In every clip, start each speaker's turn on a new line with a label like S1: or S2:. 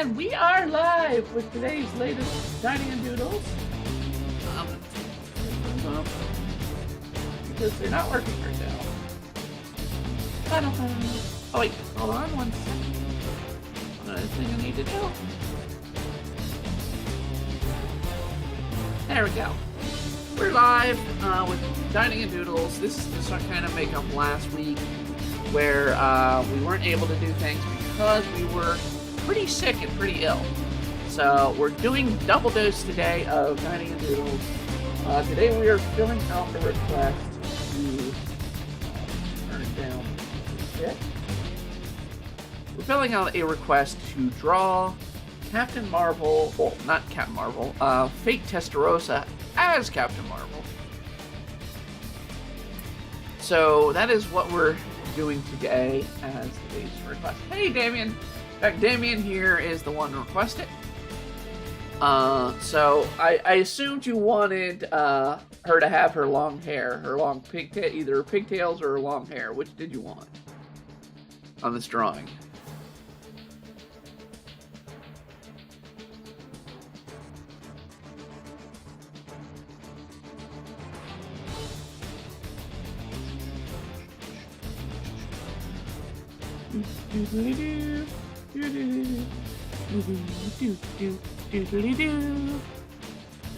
S1: And we are live with today's latest Dining and Doodles. Because they're not working right now. Oh wait, hold on one second. Another thing I need to do. There we go. We're live with Dining and Doodles. This is just our kind of make up last week where we weren't able to do things because we were pretty sick and pretty ill. So we're doing double dose today of Dining and Doodles. Today we are filling out a request to turn it down a bit. We're filling out a request to draw Captain Marvel, well, not Captain Marvel, Fate Testarossa as Captain Marvel. So that is what we're doing today as today's request. Hey, Damien! In fact, Damien here is the one who requested. So I assumed you wanted her to have her long hair, her long pigtail, either pigtails or long hair. Which did you want on this drawing?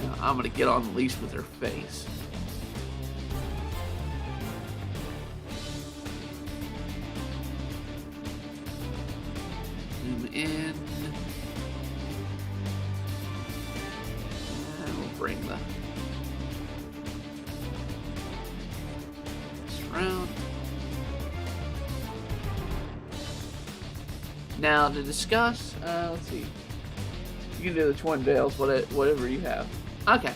S1: Now I'm gonna get on the leash with her face. Zoom in. And we'll bring this around. Now to discuss, let's see. You can do the twin veils, whatever you have. Okay.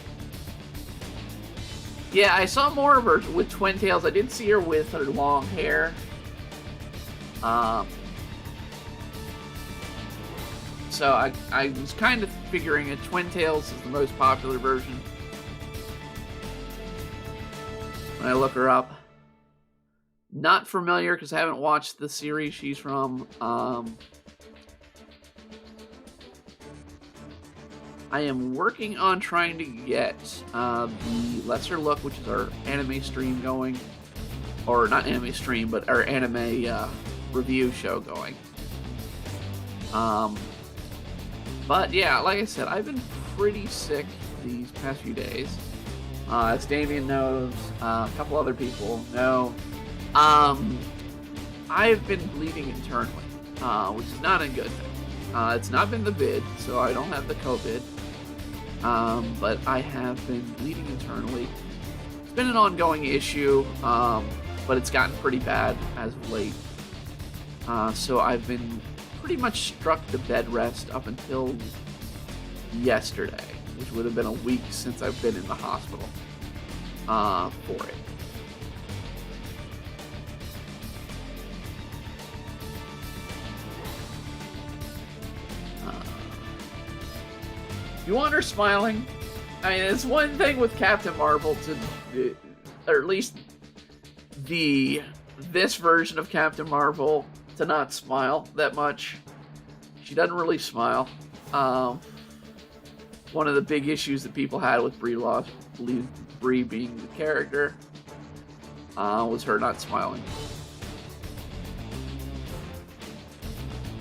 S1: Yeah, I saw more of her with twin tails. I did see her with her long hair. So I was kind of figuring that twin tails is the most popular version. When I look her up. Not familiar because I haven't watched the series she's from. I am working on trying to get the Lesser Look, which is our anime stream going. Or not anime stream, but our anime review show going. But yeah, like I said, I've been pretty sick these past few days. As Damien knows, a couple other people know. I've been bleeding internally, which is not a good thing. It's not been the vid, so I don't have the COVID. But I have been bleeding internally. It's been an ongoing issue, but it's gotten pretty bad as of late. So I've been pretty much struck to bed rest up until yesterday, which would have been a week since I've been in the hospital for it. You want her smiling? I mean, it's one thing with Captain Marvel to, or at least this version of Captain Marvel, to not smile that much. She doesn't really smile. One of the big issues that people had with Brie being the character, was her not smiling.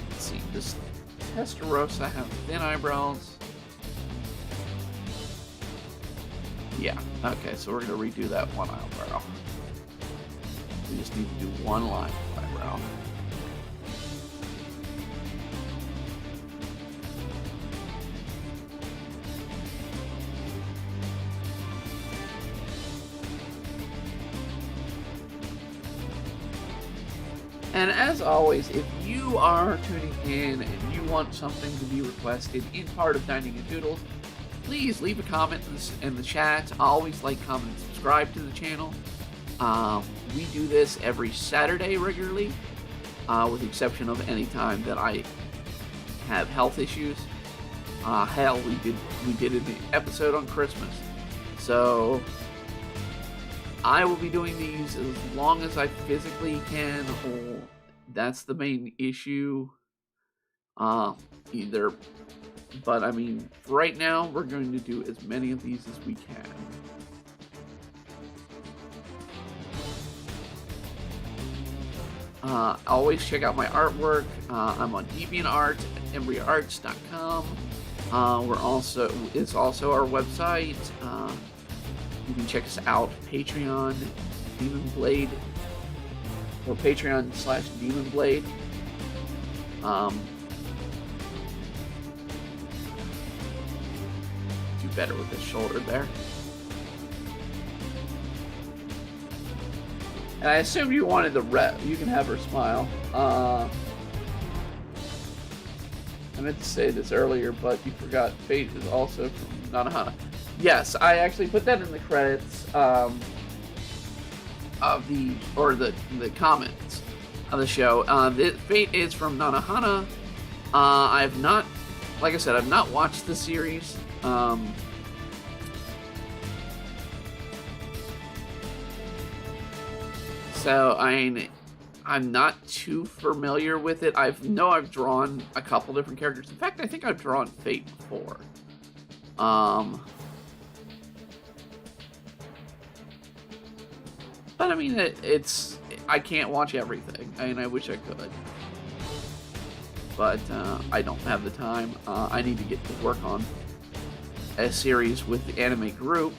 S1: Let's see, does Testarossa have thin eyebrows? Yeah, okay, so we're going to redo that one eyebrow. We just need to do one line of eyebrow. And as always, if you are tuning in and you want something to be requested in part of Dining and Doodles, please leave a comment in the chat. I always like, comment, and subscribe to the channel. We do this every Saturday regularly, with the exception of any time that I have health issues. Hell, we did an episode on Christmas. So I will be doing these as long as I physically can. That's the main issue. Either, but I mean, right now we're going to do as many of these as we can. Always check out my artwork. I'm on Deviant Art at embryarts.com. It's also our website. You can check us out, Patreon, Demon Blade, or Patreon/Demon Blade. Do better with this shoulder there. And I assume you wanted the rep. You can have her smile. I meant to say this earlier, but you forgot Fate is also from Nanoha. Yes, I actually put that in the credits of the comments of the show. Fate is from Nanoha. I've not, like I said, I've not watched the series. So I'm not too familiar with it. I've drawn a couple different characters. In fact, I think I've drawn Fate before. But I mean, I can't watch everything. I mean, I wish I could, but I don't have the time. I need to get to work on a series with the anime group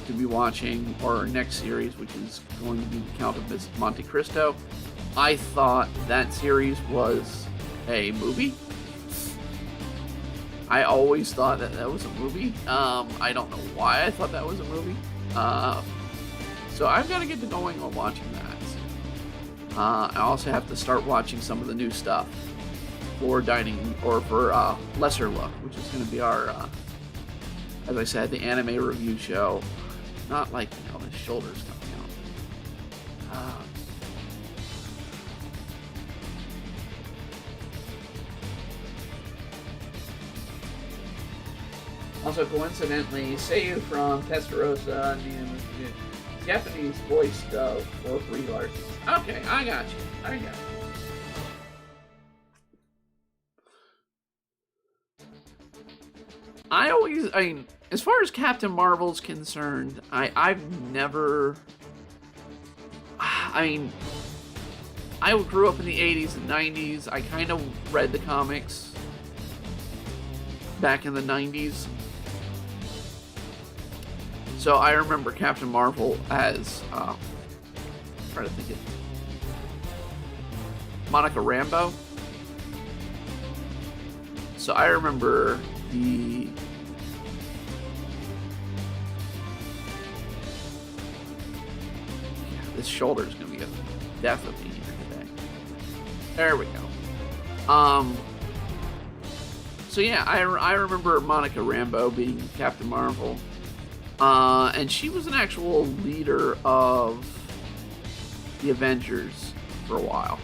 S1: to be watching, or our next series, which is going to be the Count of Monte Cristo. I thought that series was a movie. I always thought that was a movie. I don't know why I thought that was a movie. So I've got to get to going on watching that. I also have to start watching some of the new stuff for Lesser Look, which is going to be our, as I said, the anime review show. Not like, his shoulders coming out. Also, coincidentally, Seiyu from Testarossa and Japanese voice dub for Brie Larson. Okay, I got you. As far as Captain Marvel's concerned, I've never... I grew up in the 80s and 90s. I kind of read the comics back in the 90s. So I remember Captain Marvel as... trying to think it... Monica Rambeau. So I remember the... This shoulder is going to be a death of me here today. There we go. So yeah, I remember Monica Rambeau being Captain Marvel. And she was an actual leader of the Avengers for a while.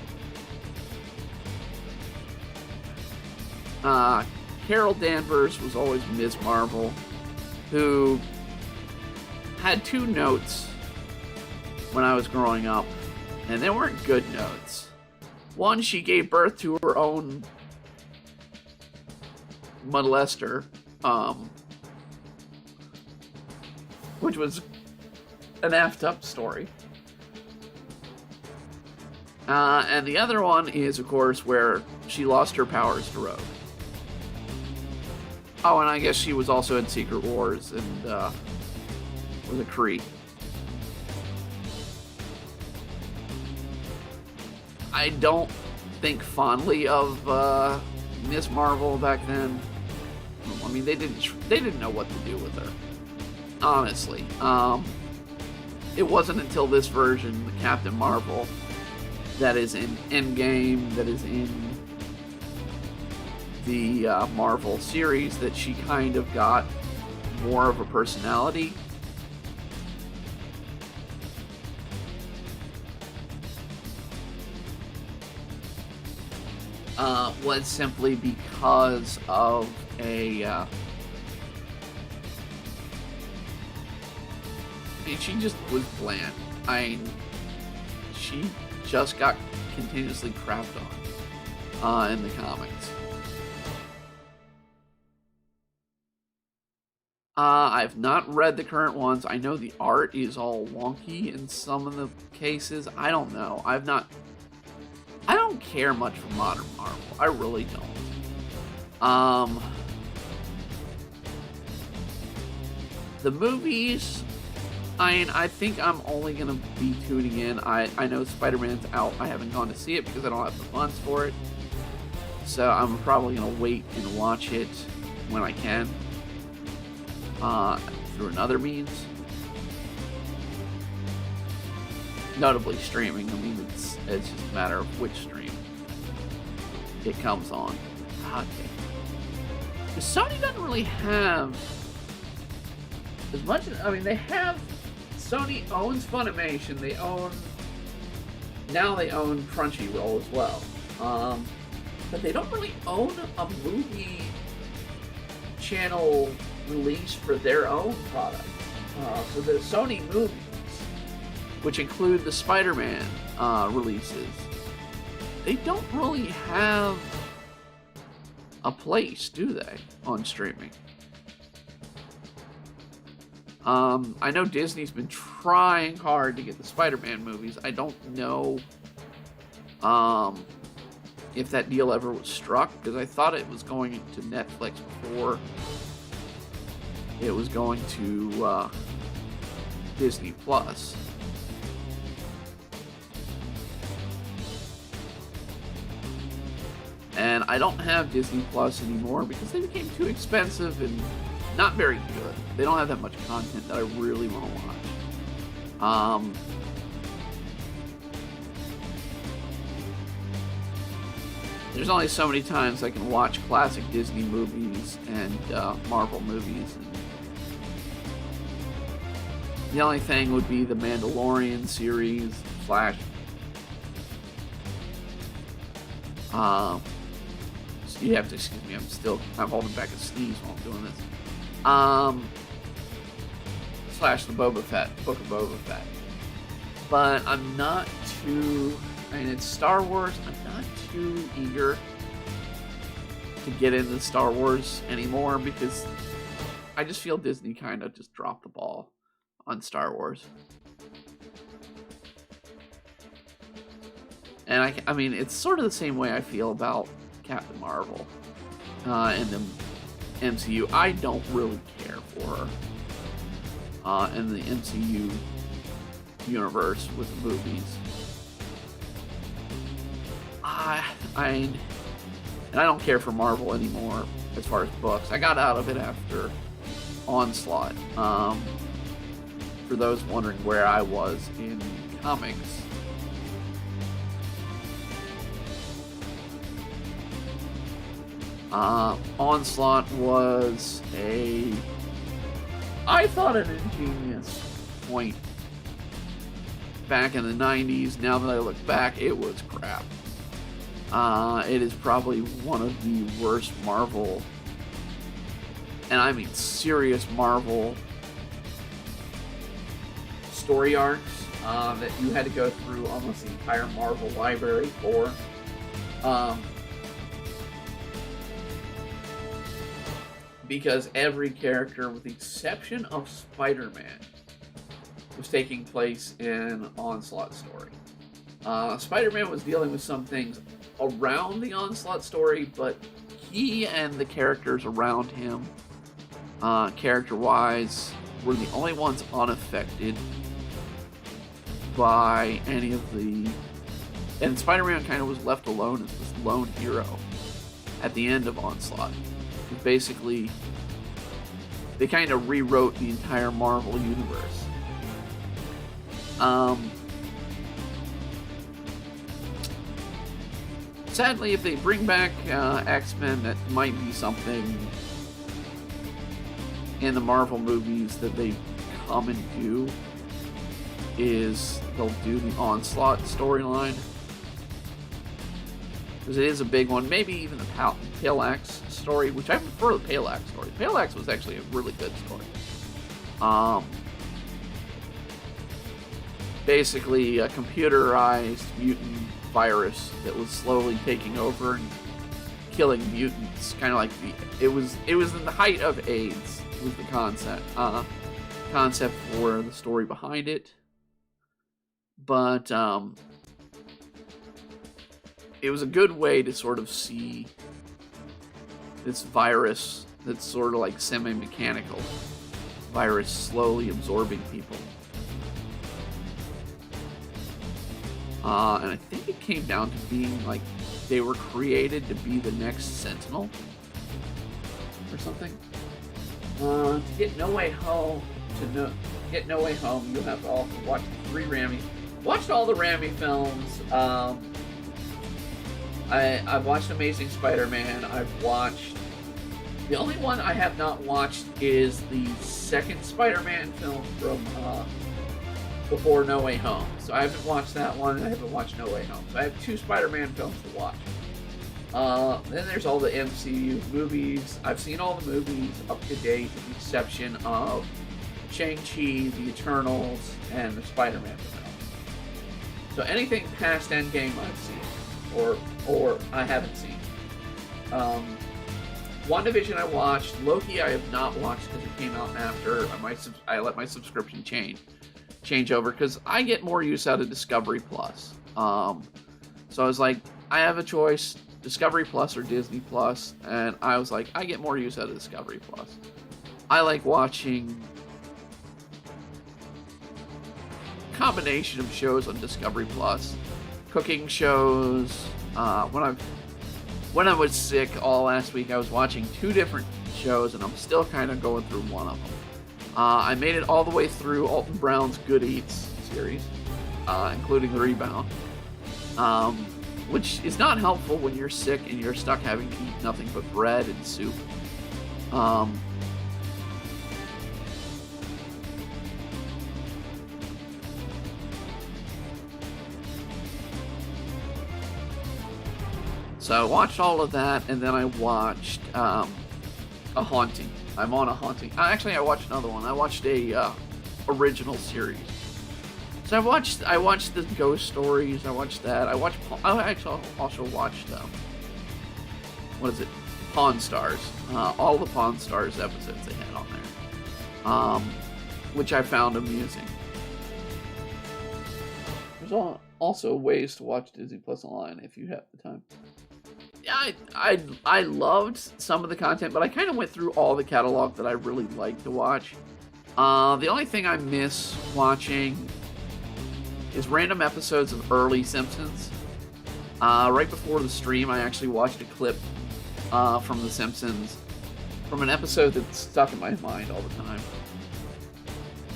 S1: Carol Danvers was always Ms. Marvel, who had two notes when I was growing up, and they weren't good notes. One, she gave birth to her own molester, which was an effed up story. And the other one is, of course, where she lost her powers to Rogue. Oh, and I guess she was also in Secret Wars and was a Kree. I don't think fondly of Miss Marvel back then. I mean, they didn't know what to do with her. Honestly, it wasn't until this version, the Captain Marvel, that is in Endgame, that is in the Marvel series, that she kind of got more of a personality. Was simply because of a she just was bland. She just got continuously crapped on. in the comics. I've not read the current ones. I know the art is all wonky in some of the cases. I don't know. I don't care much for modern Marvel. I really don't. The movies, I think I'm only going to be tuning in. I know Spider-Man's out. I haven't gone to see it because I don't have the funds for it. So I'm probably going to wait and watch it when I can. Through another means. Notably streaming. I mean, it's just a matter of which stream it comes on. Okay. Because Sony doesn't really have as much. I mean, they have. Sony owns Funimation. They own Crunchyroll as well. But they don't really own a movie channel release for their own product. For the Sony movies, which include the Spider-Man releases, they don't really have a place, do they, on streaming? I know Disney's been trying hard to get the Spider-Man movies. I don't know if that deal ever was struck, because I thought it was going into Netflix before it was going to Disney Plus. And I don't have Disney Plus anymore because they became too expensive and not very good. They don't have that much content that I really want to watch. There's only so many times I can watch classic Disney movies and Marvel movies. And the only thing would be the Mandalorian series, Flash. So you have to excuse me. I'm holding back a sneeze while I'm doing this. Slash the Book of Boba Fett. But I'm not too. I mean, it's Star Wars. I'm not too eager to get into Star Wars anymore because I just feel Disney kind of just dropped the ball on Star Wars. And I mean, it's sort of the same way I feel about Captain Marvel in the MCU. I don't really care for her in the MCU universe with the movies. And I don't care for Marvel anymore as far as books. I got out of it after Onslaught. For those wondering where I was in comics, Onslaught was I thought an ingenious point back in the 90s. Now that I look back, it was crap. It is probably one of the worst Marvel, and I mean serious Marvel, story arcs that you had to go through almost the entire Marvel library for. Because every character, with the exception of Spider-Man, was taking place in Onslaught story. Spider-Man was dealing with some things around the Onslaught story, but he and the characters around him, character-wise, were the only ones unaffected by any of the... And Spider-Man kind of was left alone as this lone hero at the end of Onslaught. Basically, they kind of rewrote the entire Marvel universe. Sadly, if they bring back X-Men, that might be something in the Marvel movies that they come and do, is they'll do the Onslaught storyline. Because it is a big one. Maybe even the Pale-Axe story, which I prefer the Pale-Axe story. Pale-Axe was actually a really good story. basically a computerized mutant virus that was slowly taking over and killing mutants. Kind of like it was in the height of AIDS was the concept for the story behind it. But it was a good way to sort of see this virus that's sort of like semi-mechanical virus slowly absorbing people. And I think it came down to being like they were created to be the next Sentinel or something. To get No Way Home, you have to also watch 3 Raimi. Watched all the Raimi films. I've watched Amazing Spider-Man. I've watched. The only one I have not watched is the second Spider-Man film from before No Way Home. So I haven't watched that one, and I haven't watched No Way Home. So I have 2 Spider-Man films to watch. Then there's all the MCU movies. I've seen all the movies up to date, with the exception of Shang-Chi, the Eternals, and the Spider-Man film. So anything past Endgame I've seen, or I haven't seen. WandaVision I watched. Loki I have not watched because it came out after. I let my subscription change over because I get more use out of Discovery Plus. So I was like, I have a choice, Discovery Plus or Disney Plus, and I was like, I get more use out of Discovery Plus. I like watching a combination of shows on Discovery Plus, cooking shows. When I was sick all last week, I was watching 2 different shows, and I'm still kind of going through one of them. I made it all the way through Alton Brown's Good Eats series, including The Rebound, which is not helpful when you're sick and you're stuck having to eat nothing but bread and soup. So I watched all of that, and then I watched A Haunting. I'm on A Haunting. Actually, I watched another one. I watched a original series. So I watched the Ghost Stories. I watched that. I actually also watched what is it? Pawn Stars. All the Pawn Stars episodes they had on there, which I found amusing. There's also ways to watch Disney Plus online if you have the time. I loved some of the content, but I kind of went through all the catalog that I really like to watch. The only thing I miss watching is random episodes of early Simpsons. Right before the stream, I actually watched a clip from The Simpsons, from an episode that's stuck in my mind all the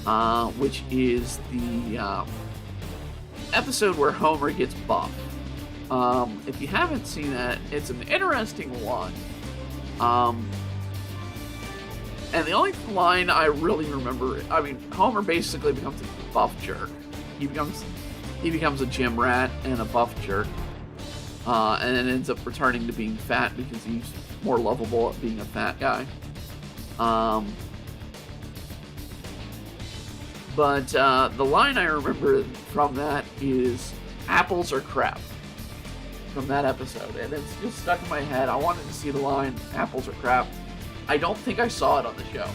S1: time, which is the episode where Homer gets buffed. If you haven't seen that, it's an interesting one. And the only line I really remember, Homer basically becomes a buff jerk. He becomes a gym rat and a buff jerk. And then ends up returning to being fat because he's more lovable at being a fat guy. But the line I remember from that is, "Apples are crap," from that episode, and it's just stuck in my head. I wanted to see the line, "Apples are crap." I don't think I saw it on the show,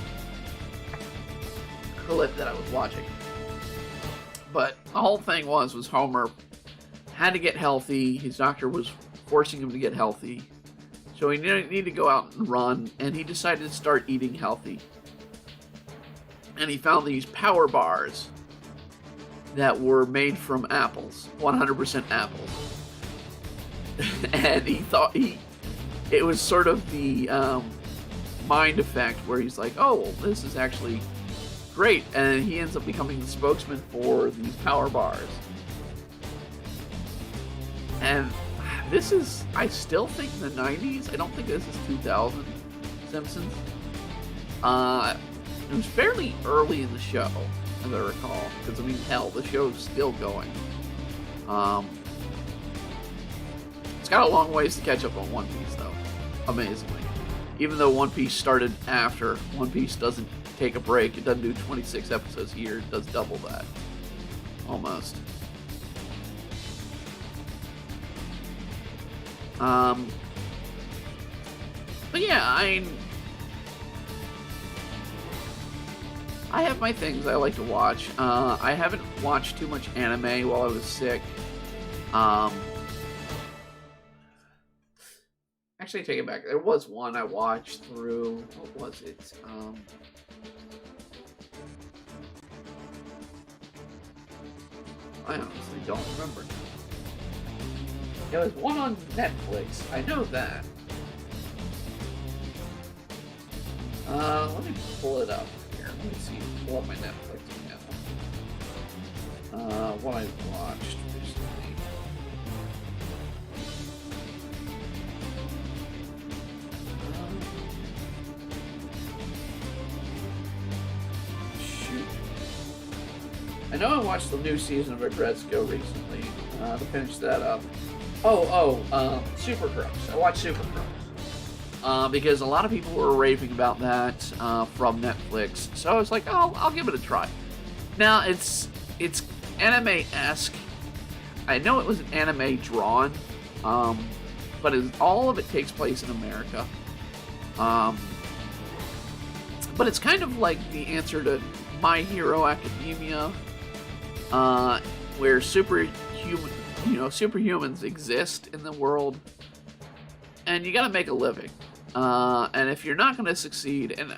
S1: clip that I was watching. But the whole thing was Homer had to get healthy. His doctor was forcing him to get healthy, so he needed to go out and run, and he decided to start eating healthy. And he found these power bars that were made from apples, 100% apples. And he thought it was sort of the mind effect where he's like, oh, well, this is actually great. And he ends up becoming the spokesman for these power bars. And this is, I still think, the 90s. I don't think this is 2000 Simpsons. It was fairly early in the show, as I recall. Because, hell, the show's still going. It's got a long ways to catch up on One Piece, though. Amazingly. Even though One Piece started after, One Piece doesn't take a break. It doesn't do 26 episodes a year. It does double that. almost. But yeah, I have my things I like to watch. I haven't watched too much anime while I was sick. Actually, take it back. There was one I watched through. What was it? I honestly don't remember. There was one on Netflix. I know that. Let me pull it up here. Let me see. Pull up my Netflix account. What I watched recently. Shoot. I know I watched the new season of Agretzko recently. To finish that up. Super Crooks. I watched Super Crooks. Because a lot of people were raving about that from Netflix, so I was like, oh, I'll give it a try. Now it's anime-esque. I know it was an anime drawn, but all of it takes place in America. But it's kind of like the answer to My Hero Academia, where superhumans exist in the world, and you gotta make a living. And if you're not gonna succeed, and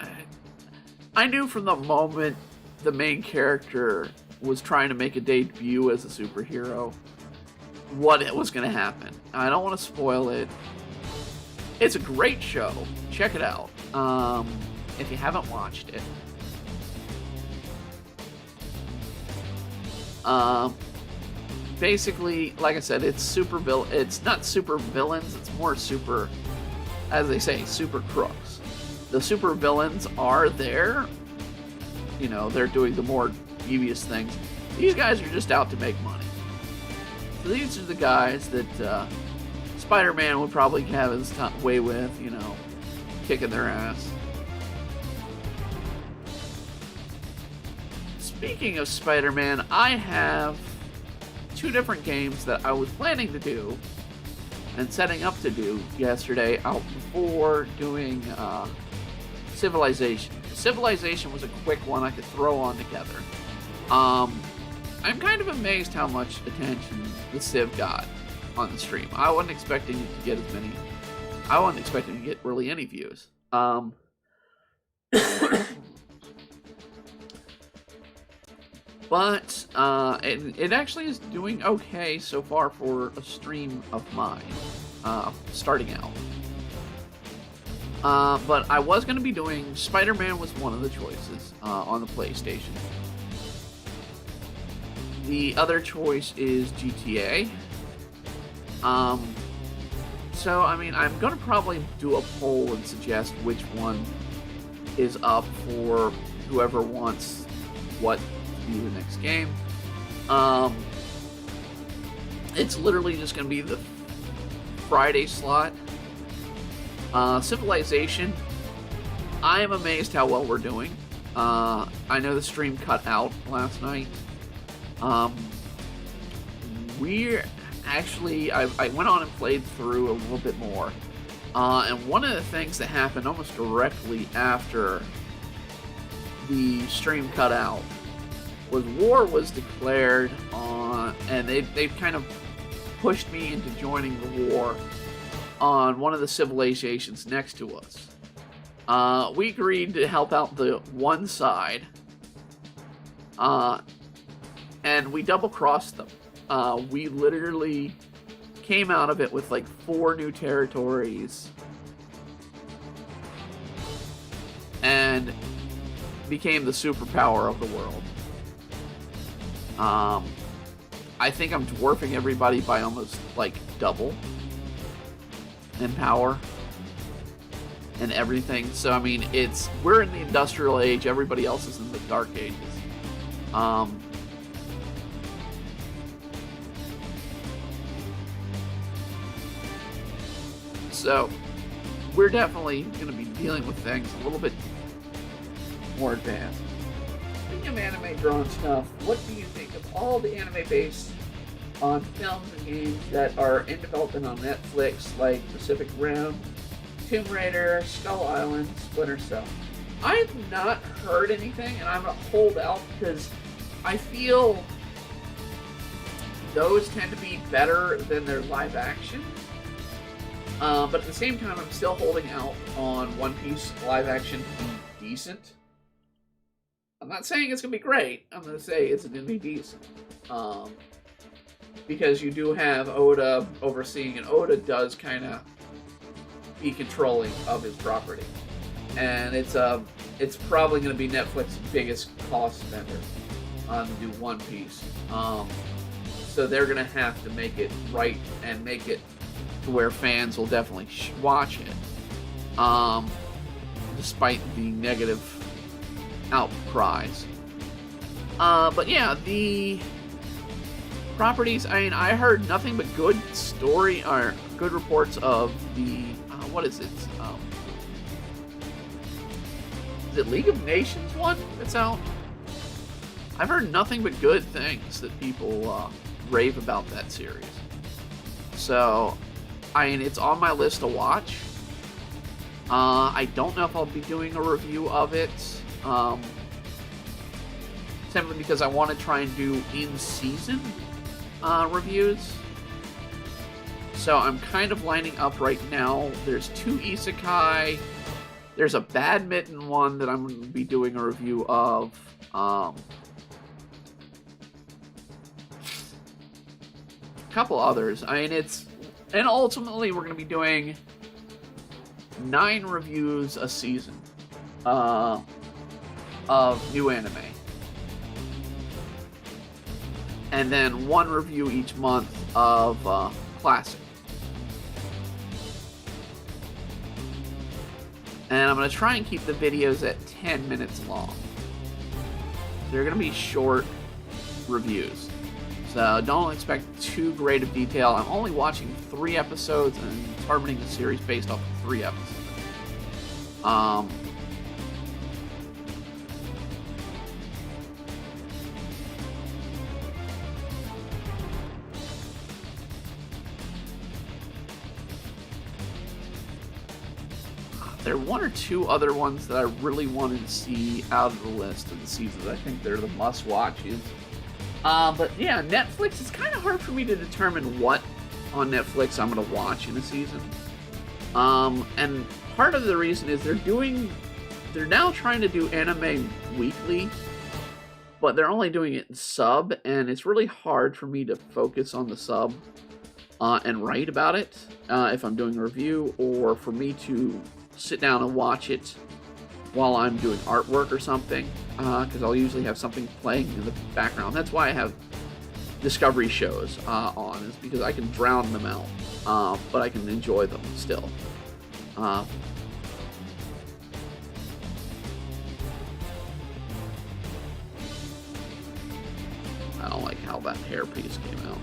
S1: I knew from the moment the main character was trying to make a debut as a superhero what it was gonna happen. I don't want to spoil it. It's a great show. Check it out. If you haven't watched it. Basically, like I said, it's it's not super villains, it's more super, as they say, super crooks. The super villains are there. You know, they're doing the more devious things. These guys are just out to make money. So these are the guys that Spider-Man would probably have his way with, you know, kicking their ass. Speaking of Spider-Man, I have 2 different games that I was planning to do and setting up to do yesterday out before doing Civilization. Civilization was a quick one I could throw on together. I'm kind of amazed how much attention the Civ got on the stream. I wasn't expecting it to get as many. I wasn't expecting to get really any views. But it actually is doing okay so far for a stream of mine, starting out. But I was going to be doing Spider-Man was one of the choices on the PlayStation. The other choice is GTA. So, I mean, I'm going to probably do a poll and suggest which one is up for whoever wants what the next game. It's literally just going to be the Friday slot. Civilization, I am amazed how well we're doing. I know the stream cut out last night. We're actually, I went on and played through a little bit more. And one of the things that happened almost directly after the stream cut out was war was declared on, and they kind of pushed me into joining the war on one of the civilizations next to us. We agreed to help out the one side, and we double-crossed them. We literally came out of it with like 4 new territories, and became the superpower of the world. I think I'm dwarfing everybody by almost like double in power and everything. So I mean, we're in the industrial age. Everybody else is in the dark ages. So we're definitely going to be dealing with things a little bit more advanced. speaking of anime-drawn stuff, what do you think of all the anime based on films and games that are in development on Netflix, like Pacific Rim, Tomb Raider, Skull Island, Splinter Cell? I've not heard anything, and I'm going to hold out because I feel those tend to be better than their live action. But at the same time, I'm still holding out on One Piece live action to be decent. I'm not saying it's going to be great. I'm going to say it's going to be decent. Because you do have Oda overseeing, and Oda does kind of be controlling of his property. And it's probably going to be Netflix's biggest cost spender to do One Piece. So they're going to have to make it right and make it to where fans will definitely watch it, despite the negative outcries. But yeah, the properties, I mean, I heard nothing but good story or good reports of the what is it? Is it League of Nations one that's out? I've heard nothing but good things that people rave about that series. So, I mean, it's on my list to watch. I don't know if I'll be doing a review of it. Simply because I want to try and do in-season reviews. So I'm kind of lining up right now. There's 2 isekai. There's a badminton one that I'm going to be doing a review of. A couple others. I mean, and ultimately we're going to be doing 9 reviews a season of new anime. And then 1 review each month of classic. And I'm going to try and keep the videos at 10 minutes long. They're going to be short reviews. So don't expect too great of detail. I'm only watching 3 episodes and determining the series based off of 3 episodes. There are 1 or 2 other ones that I really wanted to see out of the list of the seasons. I think they're the must-watches. But yeah, Netflix, it's kind of hard for me to determine what on Netflix I'm going to watch in a season. And part of the reason is they're now trying to do anime weekly, but they're only doing it in sub, and it's really hard for me to focus on the sub and write about it if I'm doing a review, or for me to sit down and watch it while I'm doing artwork or something, because I'll usually have something playing in the background. That's why I have Discovery shows on, is because I can drown them out, but I can enjoy them still. I don't like how that hairpiece came out.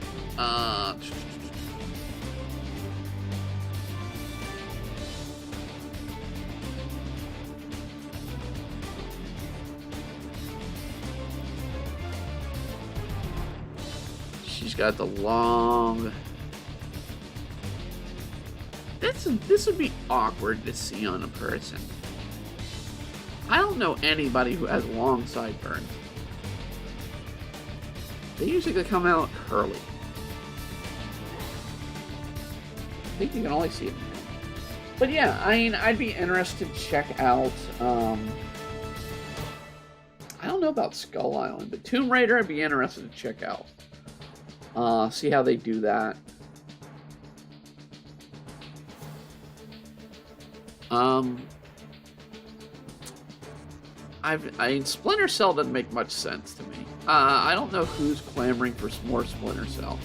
S1: She's got the long... This would be awkward to see on a person. I don't know anybody who has long sideburns. They usually come out curly. I think you can only see it. But yeah, I mean, I'd be interested to check out... I don't know about Skull Island, but Tomb Raider I'd be interested to check out. See how they do that. Splinter Cell doesn't make much sense to me. I don't know who's clamoring for more Splinter Cell.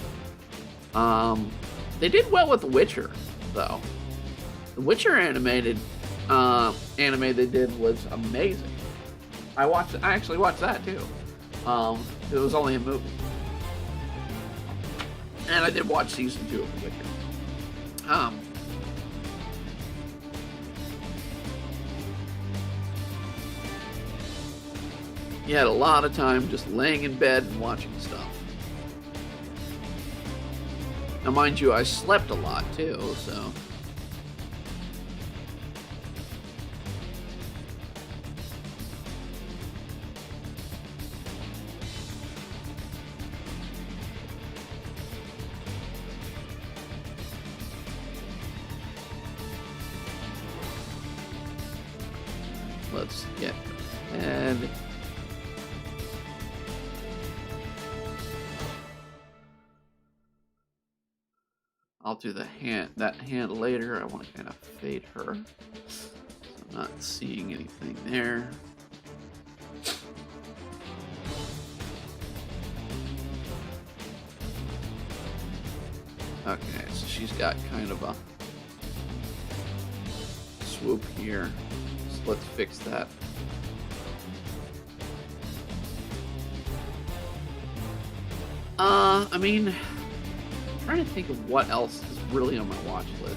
S1: They did well with The Witcher, though. The Witcher anime they did was amazing. I actually watched that too. It was only a movie. And I did watch season 2 of The Witcher. You had a lot of time just laying in bed and watching stuff. Now, mind you, I slept a lot too, so. Let's get ahead. I'll do that hand later. I want to kind of fade her, so I'm not seeing anything there. Okay, so she's got kind of a swoop here. So let's fix that. I mean, I'm trying to think of what else is really on my watch list.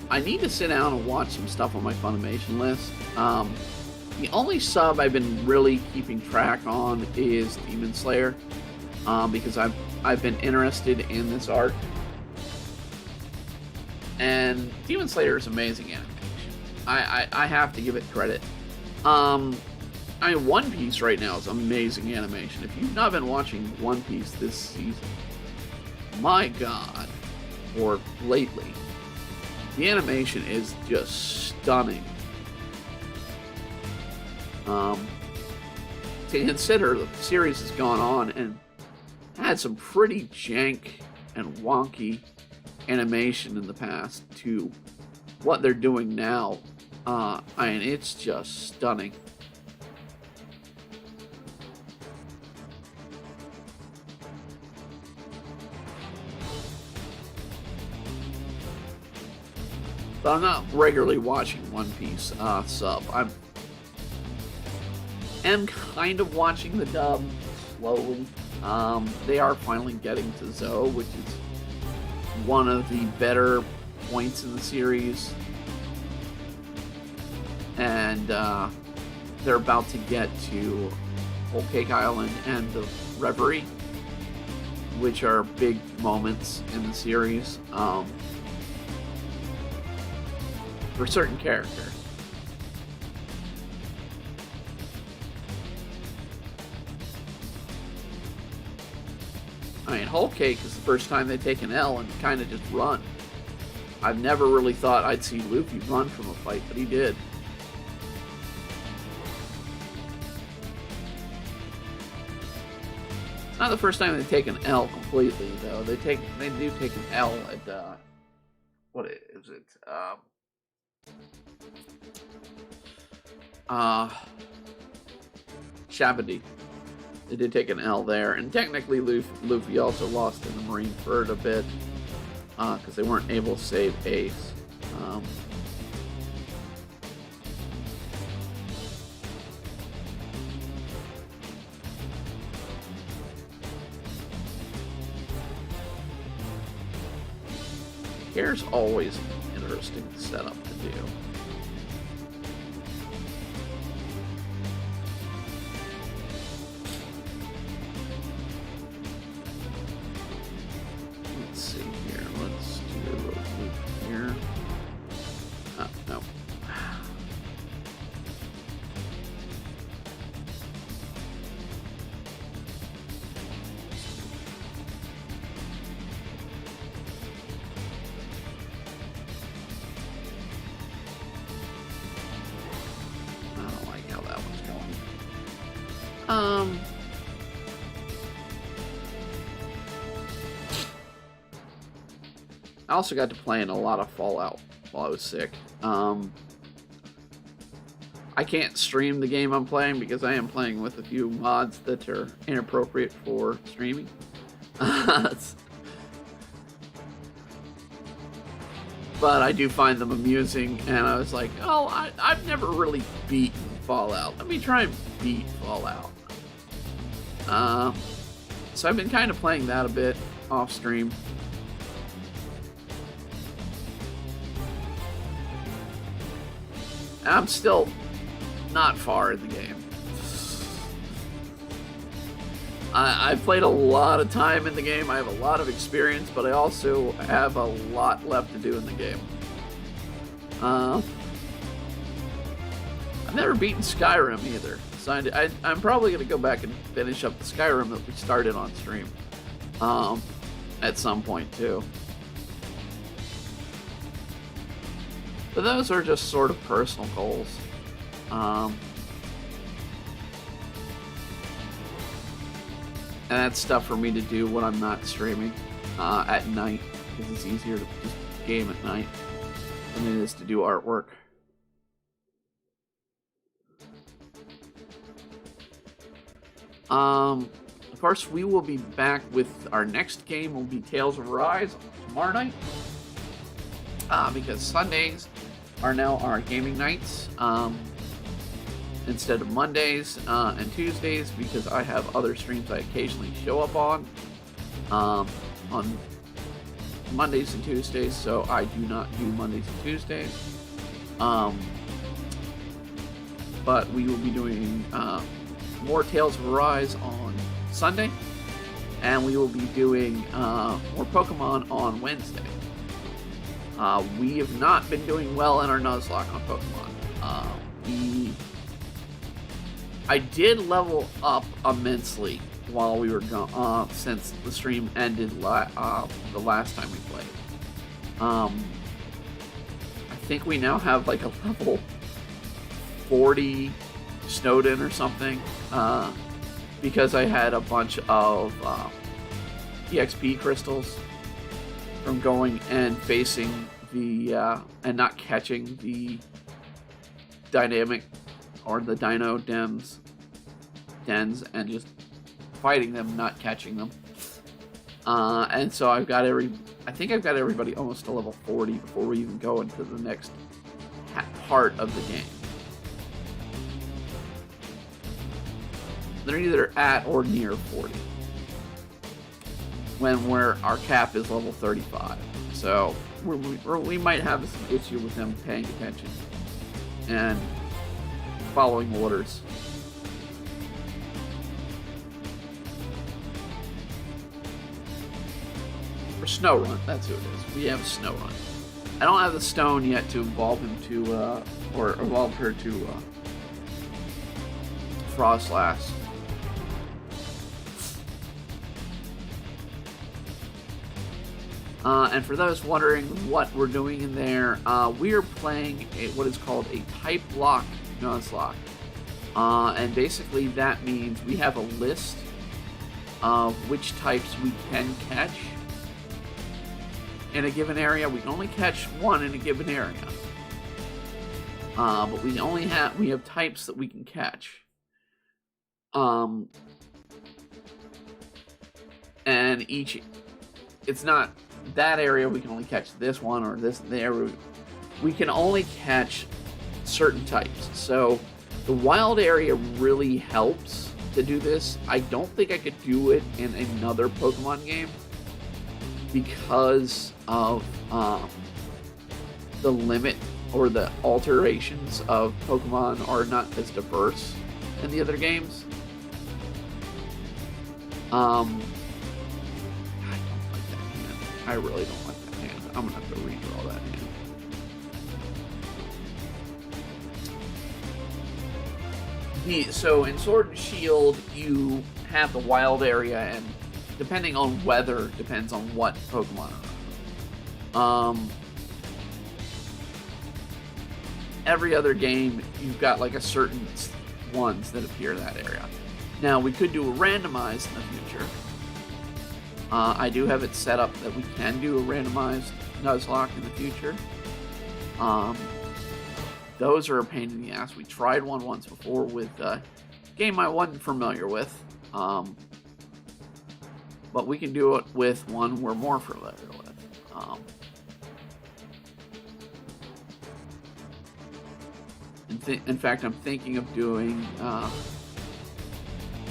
S1: I need to sit down and watch some stuff on my Funimation list. The only sub I've been really keeping track on is Demon Slayer, because I've been interested in this arc. And Demon Slayer is amazing animation. I have to give it credit. I mean, One Piece right now is amazing animation. If you've not been watching One Piece this season, my God, or lately, the animation is just stunning. To consider the series has gone on and had some pretty jank and wonky animation in the past to what they're doing now, I mean, it's just stunning. But I'm not regularly watching One Piece sub. I'm kind of watching the dub slowly. They are finally getting to Zoe, which is one of the better points in the series. And they're about to get to Whole Cake Island and the Reverie, which are big moments in the series. For certain characters. I mean, Whole Cake is the first time they take an L and kind of just run. I've never really thought I'd see Luffy run from a fight, but he did. It's not the first time they take an L completely, though. They do take an L at what is it? Shabadi. They did take an L there, and technically Luffy also lost in the Marine Bird a bit because they weren't able to save Ace. Here's always an interesting setup to do. Let's see here. Let's do a loop here. No. I also got to play in a lot of Fallout while I was sick. I can't stream the game I'm playing because I am playing with a few mods that are inappropriate for streaming. But I do find them amusing, and I was like, oh, I've never really beaten Fallout. Let me try and beat Fallout. So I've been kind of playing that a bit off stream. I'm still not far in the game. I've played a lot of time in the game. I have a lot of experience, but I also have a lot left to do in the game. I've never beaten Skyrim either, so I'm probably going to go back and finish up the Skyrim that we started on stream at some point too. But those are just sort of personal goals. And that's stuff for me to do when I'm not streaming at night, because it's easier to just game at night than it is to do artwork. Of course, we will be back with our next game. Will be Tales of Arise tomorrow night, because Sundays are now our gaming nights. Instead of Mondays and Tuesdays, because I have other streams I occasionally show up on Mondays and Tuesdays, so I do not do Mondays and Tuesdays. But we will be doing more Tales of Arise on Sunday, and we will be doing more Pokemon on Wednesday. We have not been doing well in our Nuzlocke on Pokemon. I did level up immensely while we were gone, since the stream ended the last time we played. I think we now have like a level 40 Snowden or something, because I had a bunch of EXP crystals from going and facing the and not catching the dynamic or the dino dens and just fighting them, not catching them. And so I think I've got everybody almost to level 40 before we even go into the next part of the game. They're either at or near 40 when our cap is level 35. So we might have some issue with them paying attention and following orders. For Snowrun, that's who it is. We have Snowrun. I don't have the stone yet to evolve him to, or evolve her to Frostlass. And for those wondering what we're doing in there, we are playing what is called a type lock Nuzlocke. And basically that means we have a list of which types we can catch in a given area. We can only catch one in a given area. But we have types that we can catch. And it's not that area we can only catch this one or this there. We can only catch certain types. So the wild area really helps to do this. I don't think I could do it in another Pokemon game because of the limit or the alterations of Pokemon are not as diverse in the other games. I don't like that hand. I really don't like that hand. I'm gonna have to redraw that hand. So in Sword and Shield, you have the wild area, and depending on weather, depends on what Pokemon are. Every other game, you've got like a certain ones that appear in that area. Now, we could do a randomized in the future. I do have it set up that we can do a randomized Nuzlocke in the future. Those are a pain in the ass. We tried one once before with a game I wasn't familiar with. But we can do it with one we're more familiar with. In fact, I'm thinking of doing a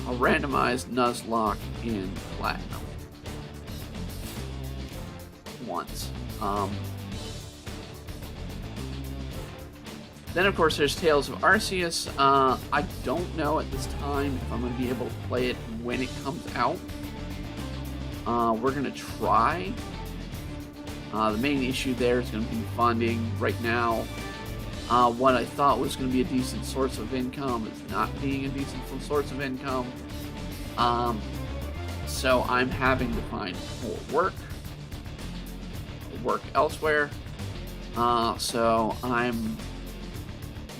S1: randomized Nuzlocke in Platinum once. Then, of course, there's Tales of Arceus. I don't know at this time if I'm going to be able to play it in when it comes out. We're going to try. The main issue there is going to be funding. Right now, what I thought was going to be a decent source of income is not being a decent source of income. So I'm having to find more work elsewhere. So I'm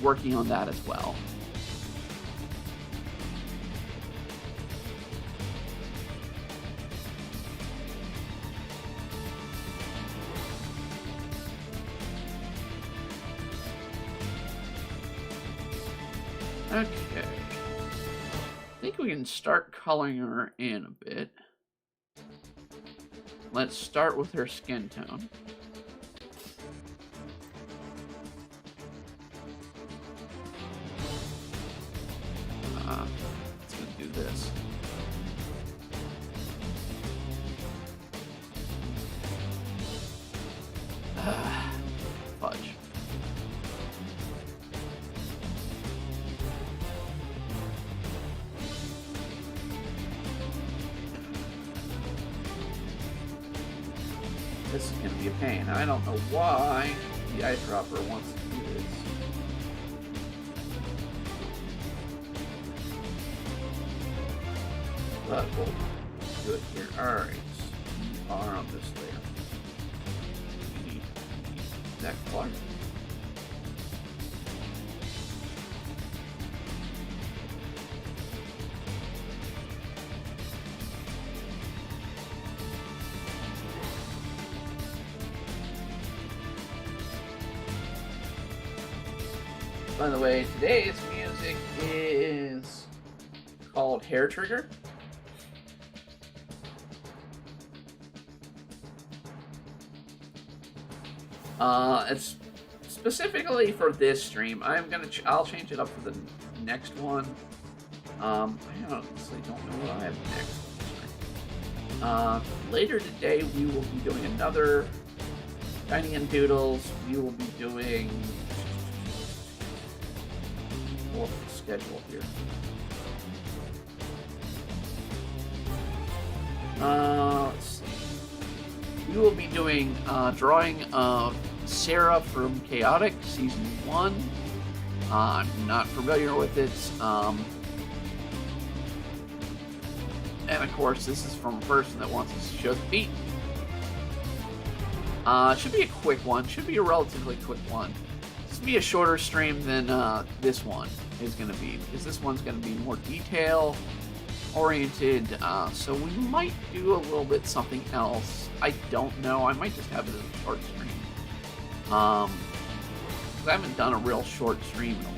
S1: working on that as well. Okay. I think we can start coloring her in a bit. Let's start with her skin tone. Let's gonna do this. Fudge. This is going to be a pain. I don't know why the eyedropper wants to do this. But we'll do it here. Alright. You are on this layer. We need that color. By the way, today's music is called Hair Trigger. It's specifically for this stream. I'll change it up for the next one. I honestly don't know what I have next. Later today, we will be doing another Dining and Doodles. We will be doing the schedule here. Let's see. We will be doing drawing of Sarah from Chaotic Season 1. I'm not familiar with it. And of course, this is from a person that wants us to show the feet. Should be a quick one. Should be a relatively quick one. This will be a shorter stream than this one is going to be, because this one's going to be more detail oriented, so we might do a little bit something else. I don't know. I might just have it as a short stream. Because I haven't done a real short stream in a while.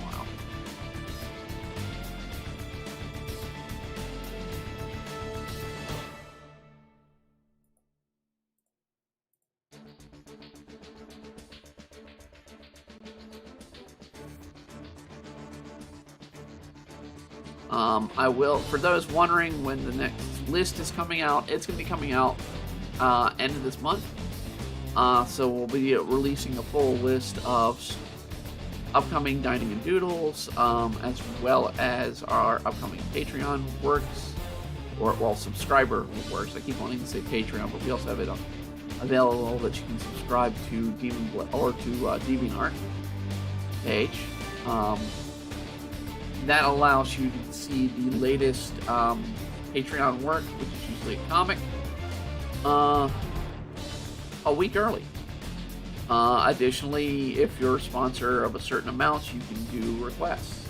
S1: I will, for those wondering when the next list is coming out, it's going to be coming out end of this month. So we'll be releasing a full list of upcoming Dining and Doodles, as well as our upcoming Patreon works, or, well, subscriber works. I keep wanting to say Patreon, but we also have it available that you can subscribe to Deviant Art page. That allows you to see the latest Patreon work, which is usually a comic, a week early. Additionally, if you're a sponsor of a certain amount, you can do requests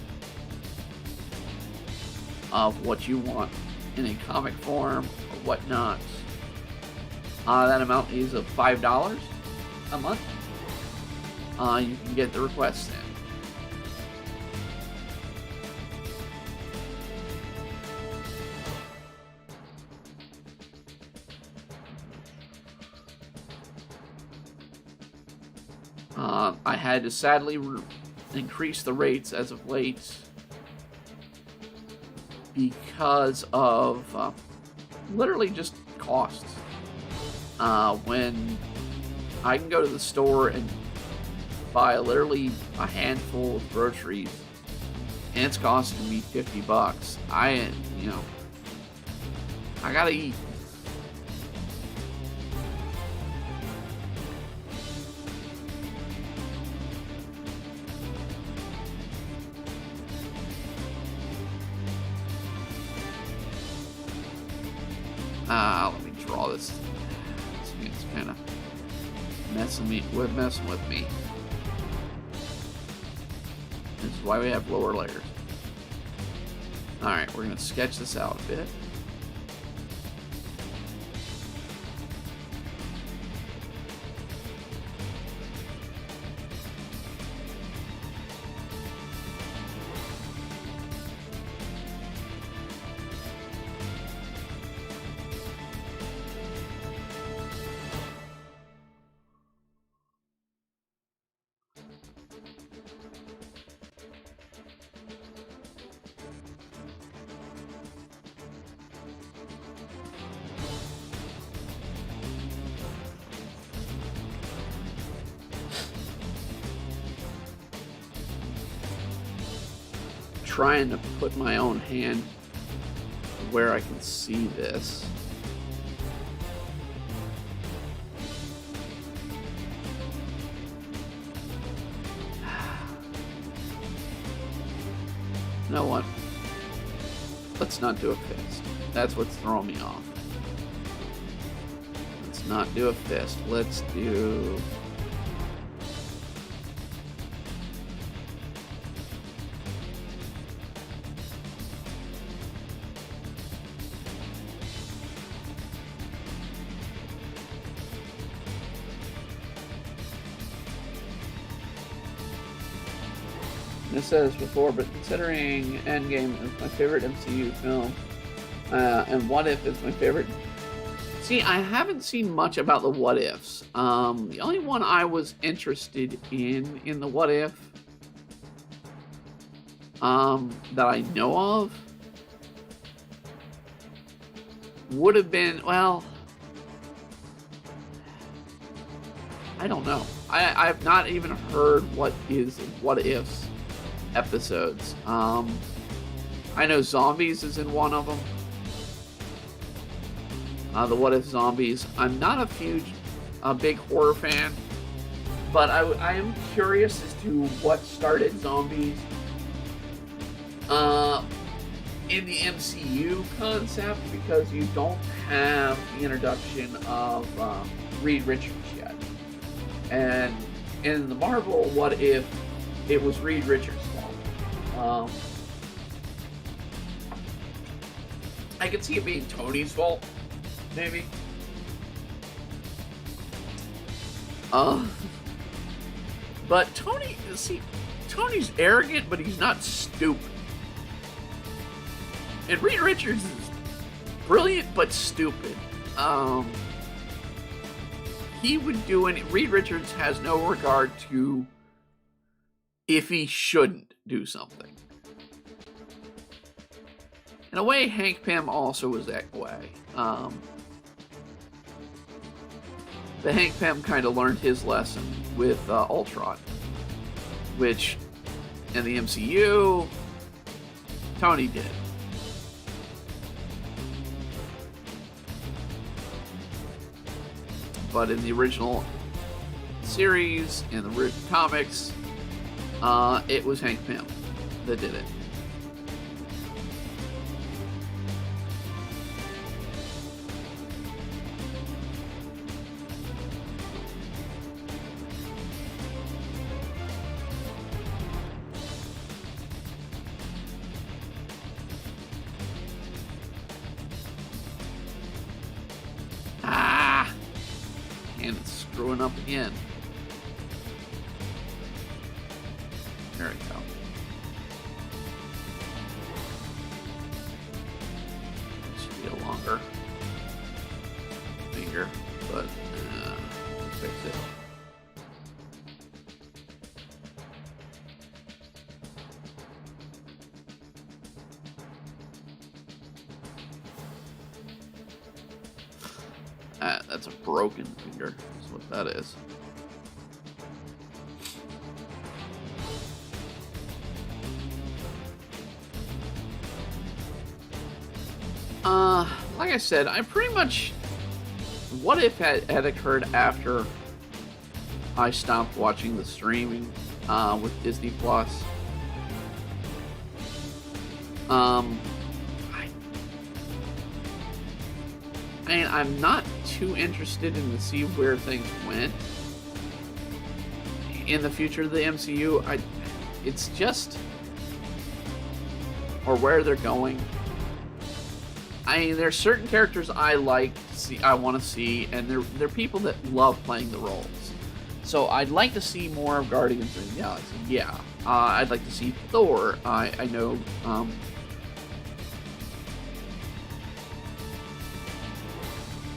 S1: of what you want in a comic form or whatnot. That amount is of $5 a month. You can get the requests in. I had to sadly increase the rates as of late because of literally just costs. When I can go to the store and buy literally a handful of groceries and it's costing me $50, I gotta eat. Let me draw this. It's kind of messing with me. This is why we have lower layers. Alright, we're going to sketch this out a bit. Trying to put my own hand where I can see this. You know what? Let's not do a fist. That's what's throwing me off. Let's not do a fist. Let's do... This says before, but considering Endgame is my favorite MCU film, and What If is my favorite. See, I haven't seen much about the What Ifs. The only one I was interested in the What If, that I know of, would have been, well, I don't know. I've not even heard what ifs episodes. I know Zombies is in one of them. The What If Zombies. I'm not a big horror fan, but I am curious as to what started Zombies in the MCU concept, because you don't have the introduction of Reed Richards yet. And in the Marvel What If, it was Reed Richards' fault. I could see it being Tony's fault, maybe. But Tony's arrogant, but he's not stupid. And Reed Richards is brilliant, but stupid. He would do any... Reed Richards has no regard to if he shouldn't do something. In a way, Hank Pym also was that way. But Hank Pym kind of learned his lesson with Ultron, which in the MCU, Tony did. But in the original series, in the comics, it was Hank Pym that did it. And it's screwing up again. There we go. Should be a longer finger, but fix it. That's a broken finger, is what that is. like I said, I pretty much... What If had occurred after I stopped watching the streaming with Disney Plus. I'm not too interested in to see where things went in the future of the MCU. It's just, or where they're going. There's certain characters I like to see, I want to see, and they're people that love playing the roles. So I'd like to see more of Guardians of the Galaxy. Yeah, I'd like to see Thor. I know.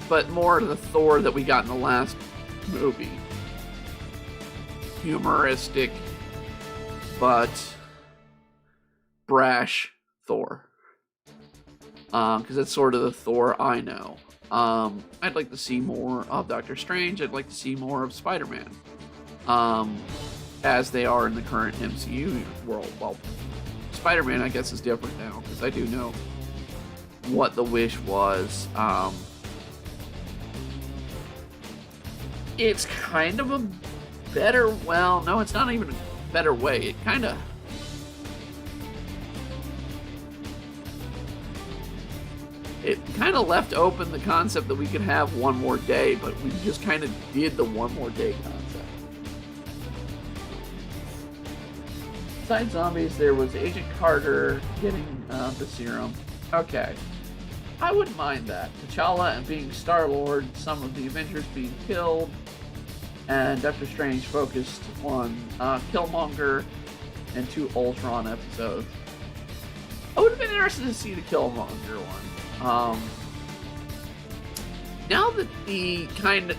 S1: But more of the Thor that we got in the last movie. Humoristic, but brash Thor. Because that's sort of the Thor I know. I'd like to see more of Doctor Strange. I'd like to see more of Spider-Man. As they are in the current MCU world. Well, Spider-Man, I guess, is different now, because I do know what the wish was. It's kind of a better, well, no, it's not even a better way. It kind of... left open the concept that we could have one more day, but we just kind of did the one more day concept. Besides zombies, there was Agent Carter getting the serum. Okay. I wouldn't mind that. T'Challa and being Star-Lord, some of the Avengers being killed, and Doctor Strange focused on Killmonger and 2 Ultron episodes. I would have been interested to see the Killmonger one. Now that they kind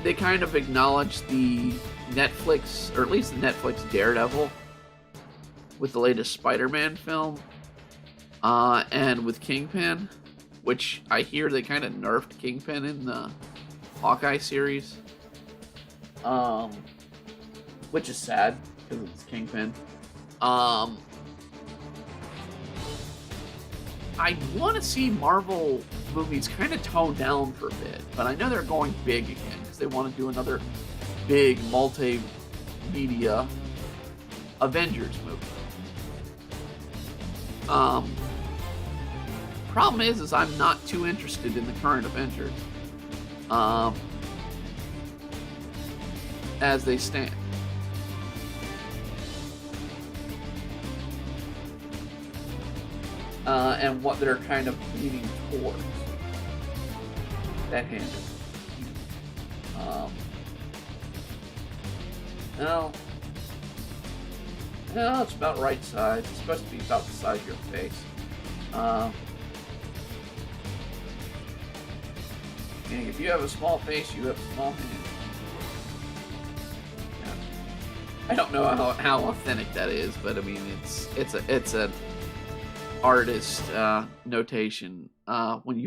S1: of acknowledge the Netflix, or at least the Netflix Daredevil, with the latest Spider-Man film, and with Kingpin, which I hear they kind of nerfed Kingpin in the Hawkeye series, which is sad because it's Kingpin. I want to see Marvel movies kind of toned down for a bit, but I know they're going big again because they want to do another big multimedia Avengers movie. Problem is I'm not too interested in the current Avengers as they stand. And what they're kind of leaning towards. That hand is huge. No, it's about right size. It's supposed to be about the size of your face. And if you have a small face, you have a small hand. Yeah. I don't know how authentic that is, but I mean it's an artist notation. When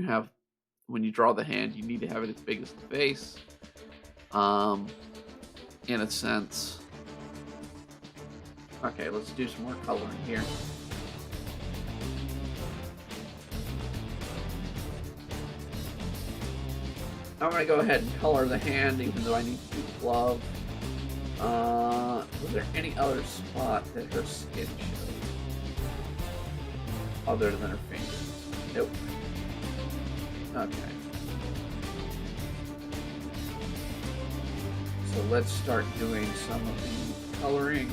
S1: you draw the hand, you need to have it as big as the face. In a sense. Okay, let's do some more coloring here. I'm going to go ahead and color the hand, even though I need to do the glove. Was there any other spot that her skin showed? Other than her fingers? Nope. Okay. So let's start doing some of the coloring.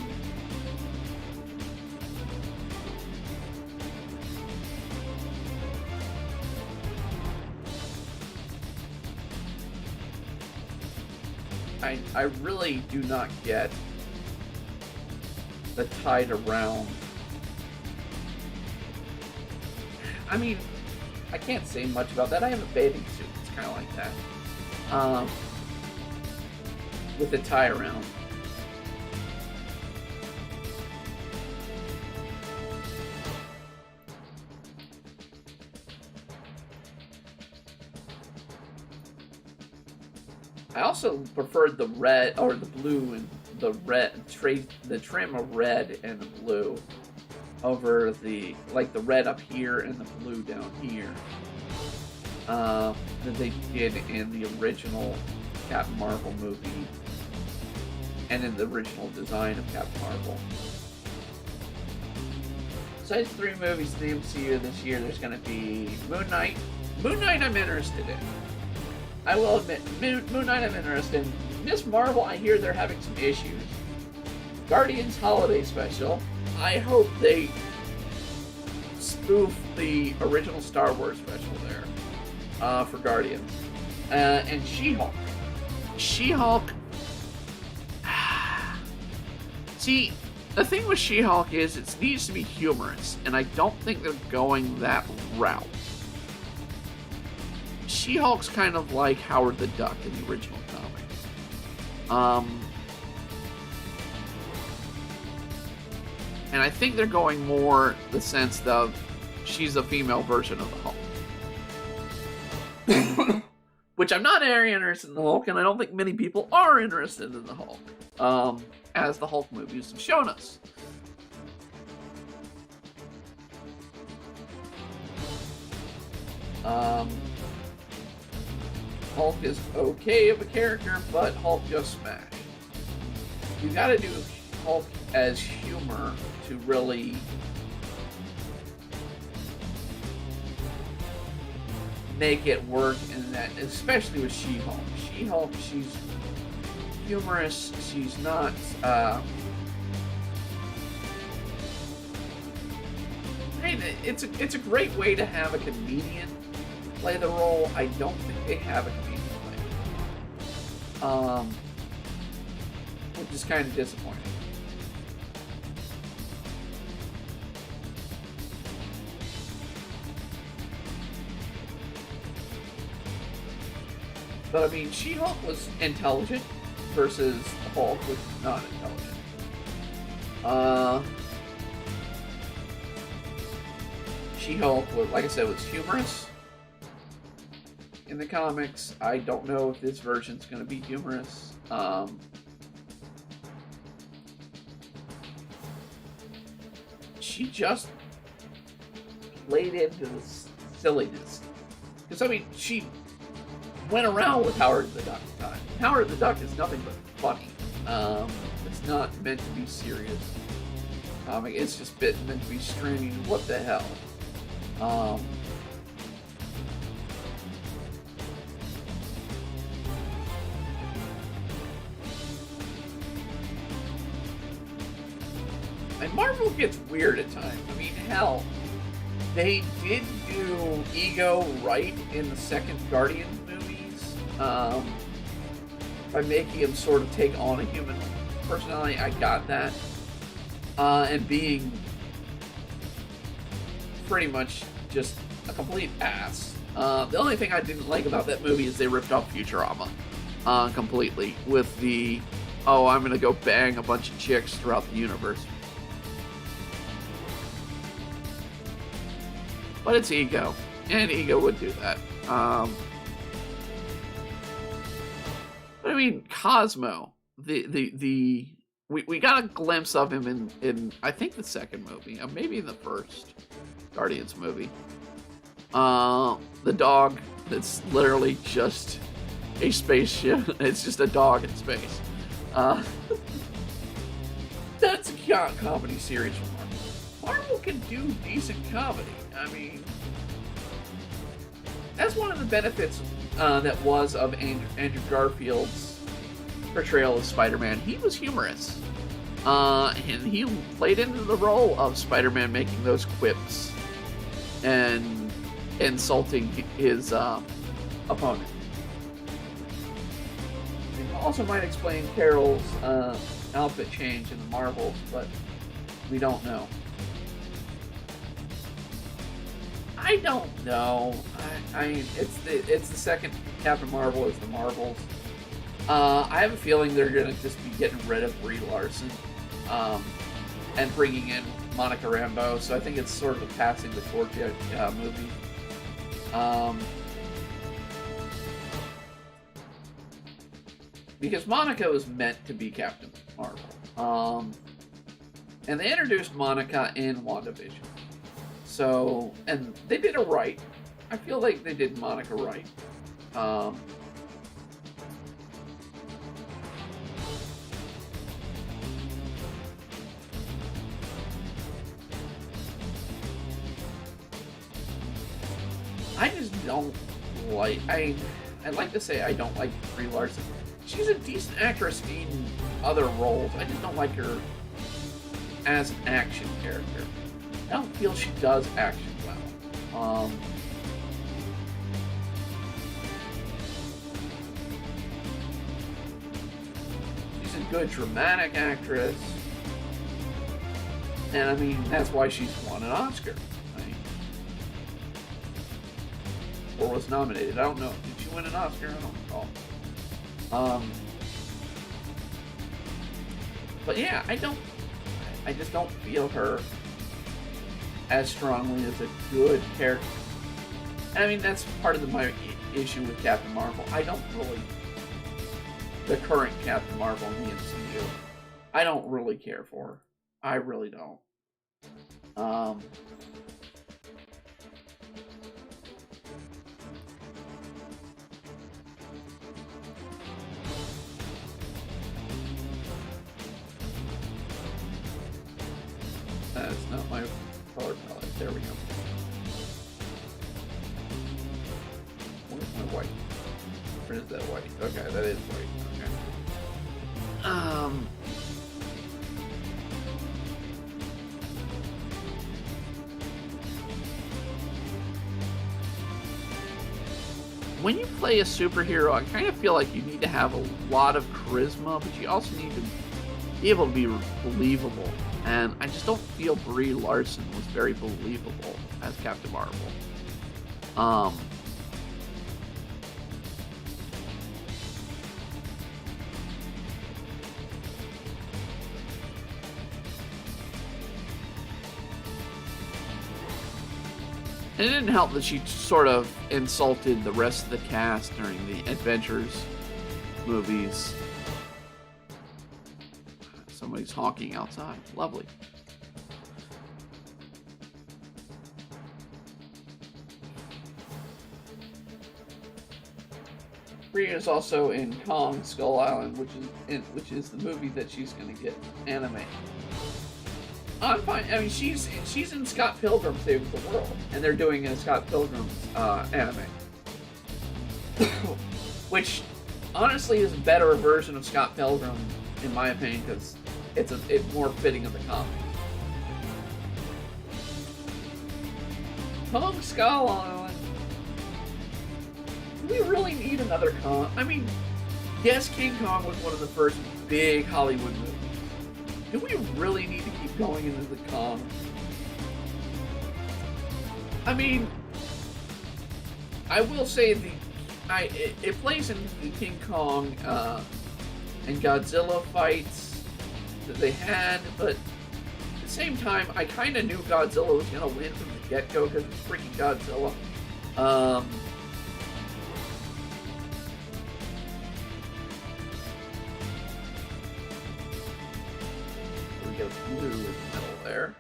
S1: I really do not get the tied around. I mean, I can't say much about that. I have a bathing suit. It's kind of like that. With a tie around. I also preferred the red, or the blue, and the red, the trim of red and the blue over the red up here and the blue down here. that they did in the original Captain Marvel movie and in the original design of Captain Marvel. Besides 3 movies in the MCU this year, there's going to be Moon Knight. Moon Knight I'm interested in. I will admit, Moon Knight I'm interested in. Miss Marvel, I hear they're having some issues. Guardians Holiday Special. I hope they spoof the original Star Wars special there for Guardians. And She-Hulk. She-Hulk. See, the thing with She-Hulk is it needs to be humorous, and I don't think they're going that route. She-Hulk's kind of like Howard the Duck in the original comics. And I think they're going more the sense of she's a female version of the Hulk. Which I'm not very interested in the Hulk, and I don't think many people are interested in the Hulk. As the Hulk movies have shown us. Hulk is okay of a character, but Hulk just smashed. You gotta do Hulk as humor to really make it work in that, especially with She-Hulk. She-Hulk, she's humorous, she's not it's a great way to have a comedian play the role. I don't think they have a comedian play it. Which is kind of disappointing. But I mean, She-Hulk was intelligent versus Hulk, which is not intelligent. She-Hulk, like I said, was humorous in the comics. I don't know if this version's going to be humorous. She just played into the silliness. Because, I mean, she went around with Howard the Duck at the time. Howard the Duck is nothing but funny. It's not meant to be serious comic. It's just meant to be streaming. What the hell? And Marvel gets weird at times. I mean, hell, they did do Ego right in the second Guardians movies, by making him sort of take on a human personality. I got that. And being pretty much just a complete ass. The only thing I didn't like about that movie is they ripped off Futurama completely with the, oh, I'm gonna go bang a bunch of chicks throughout the universe. But it's Ego, and Ego would do that. But I mean, Cosmo, we got a glimpse of him in I think the second movie, maybe in the first Guardians movie. The dog that's literally just a spaceship. It's just a dog in space. That's a comedy series from Marvel. Marvel can do decent comedy. I mean, that's one of the benefits that was of Andrew Garfield's portrayal of Spider-Man. He was humorous. And he played into the role of Spider-Man making those quips and insulting his opponent. It also might explain Carol's outfit change in the Marvels, but we don't know. I don't know. It's the second Captain Marvel as the Marvels. I have a feeling they're gonna just be getting rid of Brie Larson, and bringing in Monica Rambeau. So I think it's sort of a passing the torch movie. Because Monica was meant to be Captain Marvel, and they introduced Monica in WandaVision. So, and they did it right. I feel like they did Monica right. I just don't like. I'd like to say I don't like Brie Larson. She's a decent actress in other roles. I just don't like her as an action character. I don't feel she does action well. She's a good dramatic actress. And I mean, that's why she's won an Oscar. Or was nominated. I don't know. Did she win an Oscar? I don't recall. But yeah, I just don't feel her as strongly as a good character. And I mean, that's part of my issue with Captain Marvel. I don't really, the current Captain Marvel in the MCU, I don't really care for her. I really don't. That's not my color palette. There we go. Where's my white? Where is that white? Okay, that is white. Okay. When you play a superhero, I kind of feel like you need to have a lot of charisma, but you also need to be able to be believable. And I just don't feel Brie Larson was very believable as Captain Marvel. And it didn't help that she sort of insulted the rest of the cast during the Avengers movies. Somebody's honking outside. Lovely. Brie is also in Kong Skull Island, which is the movie that she's going to get animated. I'm fine. I mean, she's in Scott Pilgrim Saves the World, and they're doing a Scott Pilgrim anime, which honestly is a better version of Scott Pilgrim, in my opinion, because it's more fitting of the comic. Kong Skull Island. Do we really need another Kong? I mean, yes, King Kong was one of the first big Hollywood movies. Do we really need to keep going into the Kong? I mean, I will say it plays in the King Kong and Godzilla fights that they had, but at the same time, I kind of knew Godzilla was going to win from the get-go because it's freaking Godzilla. We go blue in the middle there.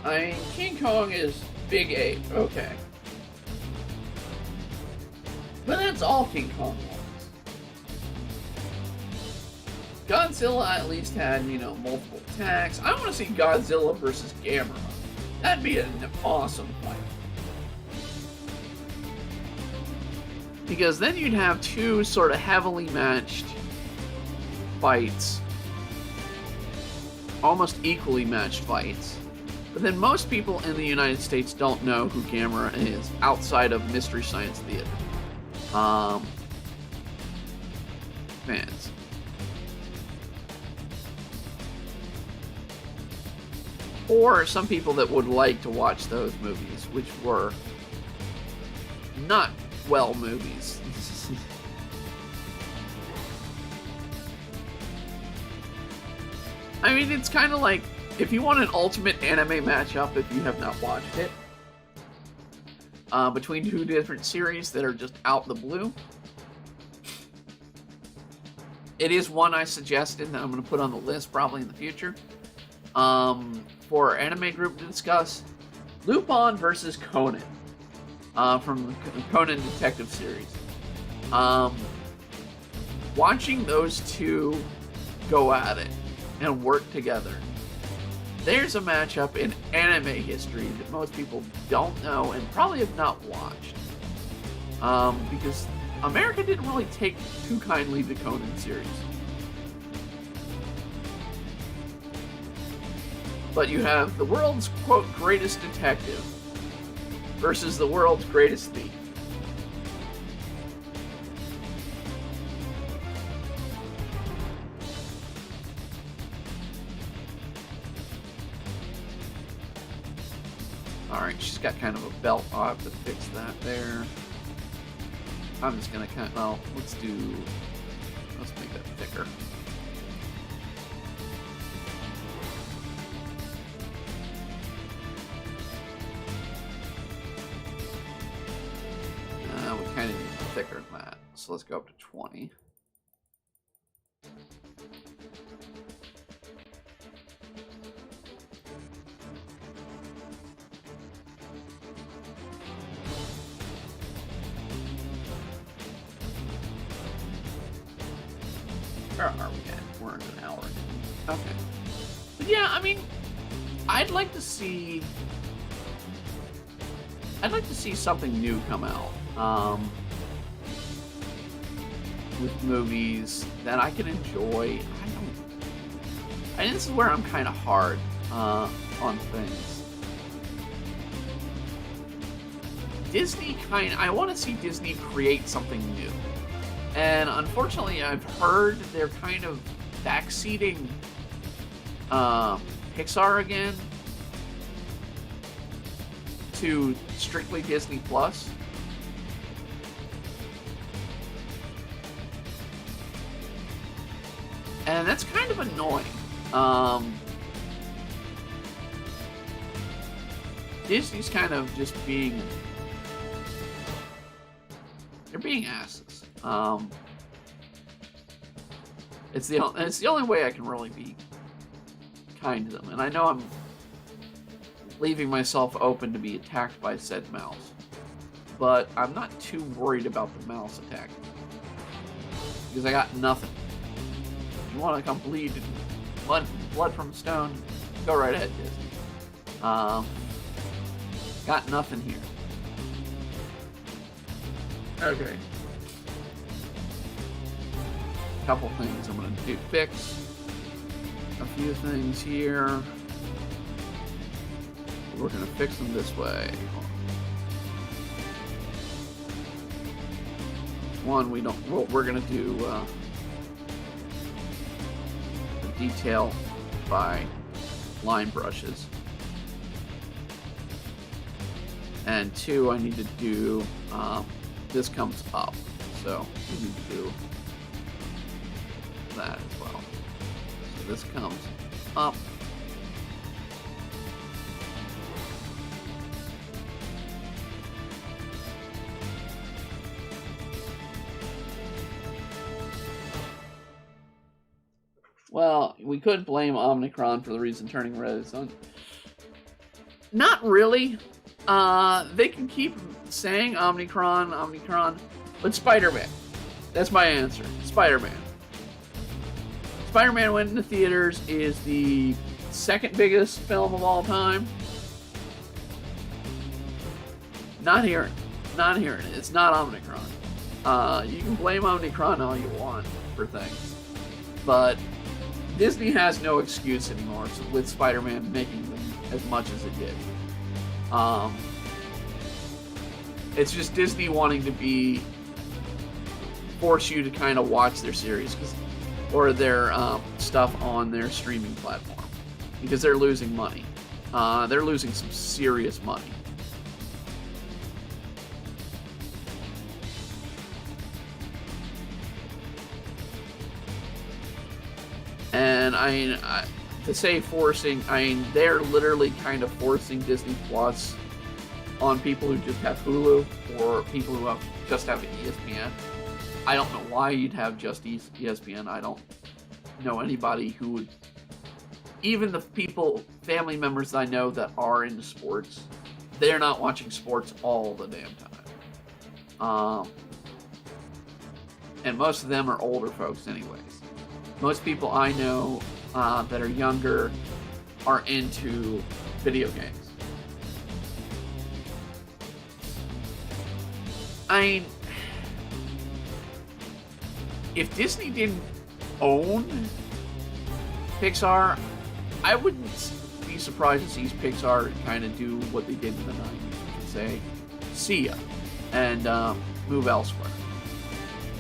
S1: I mean, King Kong is big ape, okay. But that's all King Kong was. Godzilla at least had, multiple attacks. I want to see Godzilla versus Gamera. That'd be an awesome fight. Because then you'd have two sort of heavily matched fights. Almost equally matched fights. But then most people in the United States don't know who Gamera is outside of Mystery Science Theater. Fans. Or some people that would like to watch those movies, which were not well movies. I mean, it's kind of like, if you want an ultimate anime matchup, if you have not watched it, between two different series that are just out the blue, it is one I suggested that I'm going to put on the list probably in the future for our anime group to discuss. Lupin versus Conan from the Conan Detective series. Watching those two go at it and work together. There's a matchup in anime history that most people don't know and probably have not watched. Because America didn't really take too kindly to the Conan series. But you have the world's, quote, greatest detective versus the world's greatest thief. Alright, she's got kind of a belt. I'll have to fix that there. I'm just gonna let's make that thicker. We kind of need thicker than that. So let's go up to 20. Where are we at? We're in an hour. Okay. But yeah, I mean, I'd like to see something new come out. With movies that I can enjoy. And this is where I'm kind of hard on things. I want to see Disney create something new. And unfortunately, I've heard they're kind of backseating Pixar again to strictly Disney Plus. And that's kind of annoying. Disney's kind of just they're being asses. It's the only way I can really be kind to them. And I know I'm leaving myself open to be attacked by said mouse. But I'm not too worried about the mouse attack. Because I got nothing. If you want to come bleed blood from stone, go right ahead, Disney. Got nothing here. Okay. Couple things I'm going to fix. A few things here. We're going to fix them this way. One, we're going to do the detail by line brushes. And two, I need to do, this comes up. So we need to do that as well. So this comes up. Well, we could blame Omicron for the reason turning red is on. Not really. They can keep saying Omicron, but Spider-Man. That's my answer. Spider-Man. Spider-Man went into theaters, is the second biggest film of all time. Not hearing it. It's not Omicron. You can blame Omicron all you want for things, but Disney has no excuse anymore with Spider-Man making them as much as it did. It's just Disney wanting to force you to kind of watch their series or their stuff on their streaming platform because they're losing money. They're losing some serious money. And they're literally kind of forcing Disney Plus on people who just have Hulu or people who just have ESPN. I don't know why you'd have just ESPN. I don't know anybody who would, even the family members I know that are into sports, they're not watching sports all the damn time. And most of them are older folks anyways. Most people I know that are younger are into video games. I mean, if Disney didn't own Pixar, I wouldn't be surprised to see Pixar kind of do what they did in the 90s. You could say, see ya, and move elsewhere.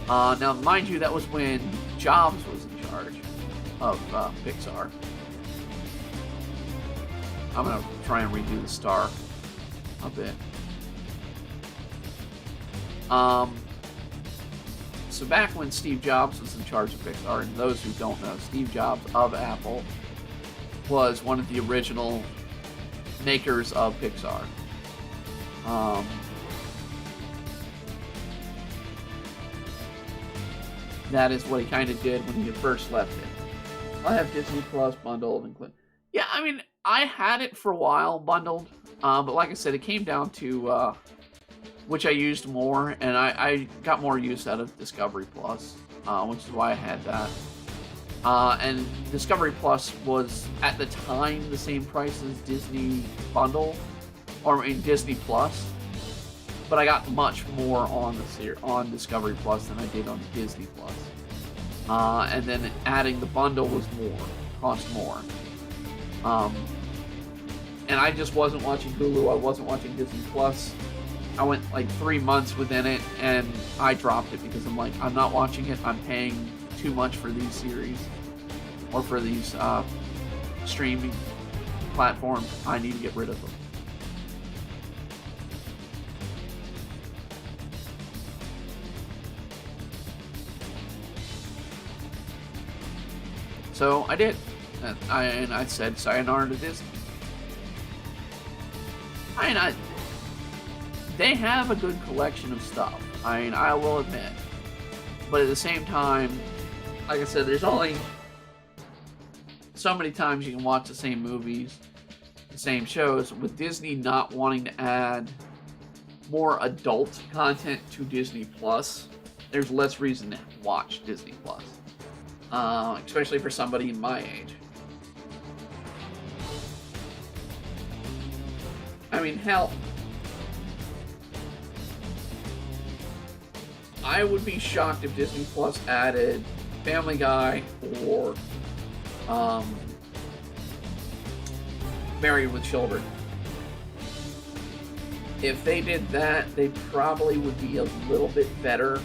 S1: Now, mind you, that was when Jobs was in charge of Pixar. I'm going to try and redo the star a bit. So back when Steve Jobs was in charge of Pixar, and those who don't know, Steve Jobs of Apple was one of the original makers of Pixar. That is what he kind of did when he first left it. I have Disney Plus bundled. Yeah, I mean, I had it for a while bundled, but like I said, it came down to which I used more, and I got more use out of Discovery Plus, which is why I had that. And Discovery Plus was, at the time, the same price as Disney Bundle, or I mean Disney Plus, but I got much more on Discovery Plus than I did on Disney Plus. And then adding the bundle cost more. And I just wasn't watching Hulu, I wasn't watching Disney Plus. I went like 3 months within it, and I dropped it because I'm like, I'm not watching it. I'm paying too much for these series or for these streaming platforms. I need to get rid of them. So I did, and I said sayonara to Disney. They have a good collection of stuff. I mean, I will admit. But at the same time, like I said, there's only so many times you can watch the same movies, the same shows. With Disney not wanting to add more adult content to Disney Plus, there's less reason to watch Disney Plus. Especially for somebody my age. I mean, hell, I would be shocked if Disney Plus added Family Guy or Married with Children. If they did that, they probably would be a little bit better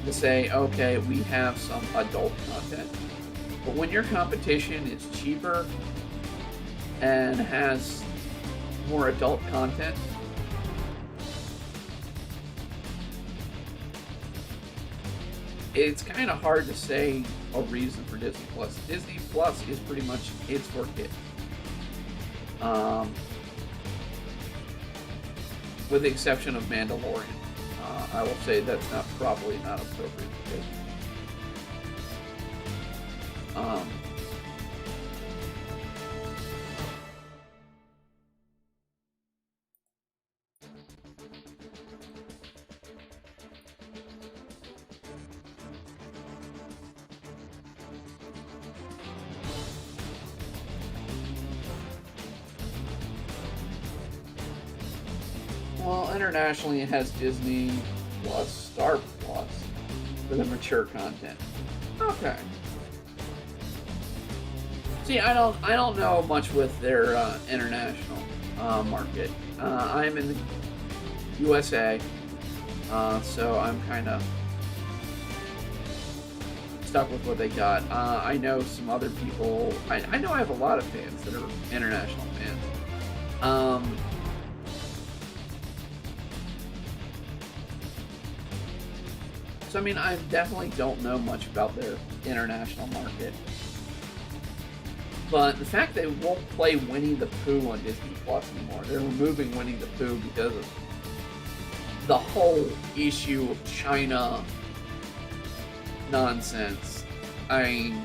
S1: to say, okay, we have some adult content. But when your competition is cheaper and has more adult content, it's kind of hard to say a reason for Disney Plus. Disney Plus is pretty much, it's for kids. With the exception of Mandalorian. I will say that's probably not appropriate for kids. Well, internationally it has Disney Plus, Star Plus for the mature content. Okay. See, I don't know much with their international market. I'm in the USA, so I'm kind of stuck with what they got. I know some other people. I know I have a lot of fans that are international fans. So, I mean, I definitely don't know much about their international market. But the fact they won't play Winnie the Pooh on Disney Plus anymore, they're removing Winnie the Pooh because of the whole issue of China nonsense. I mean,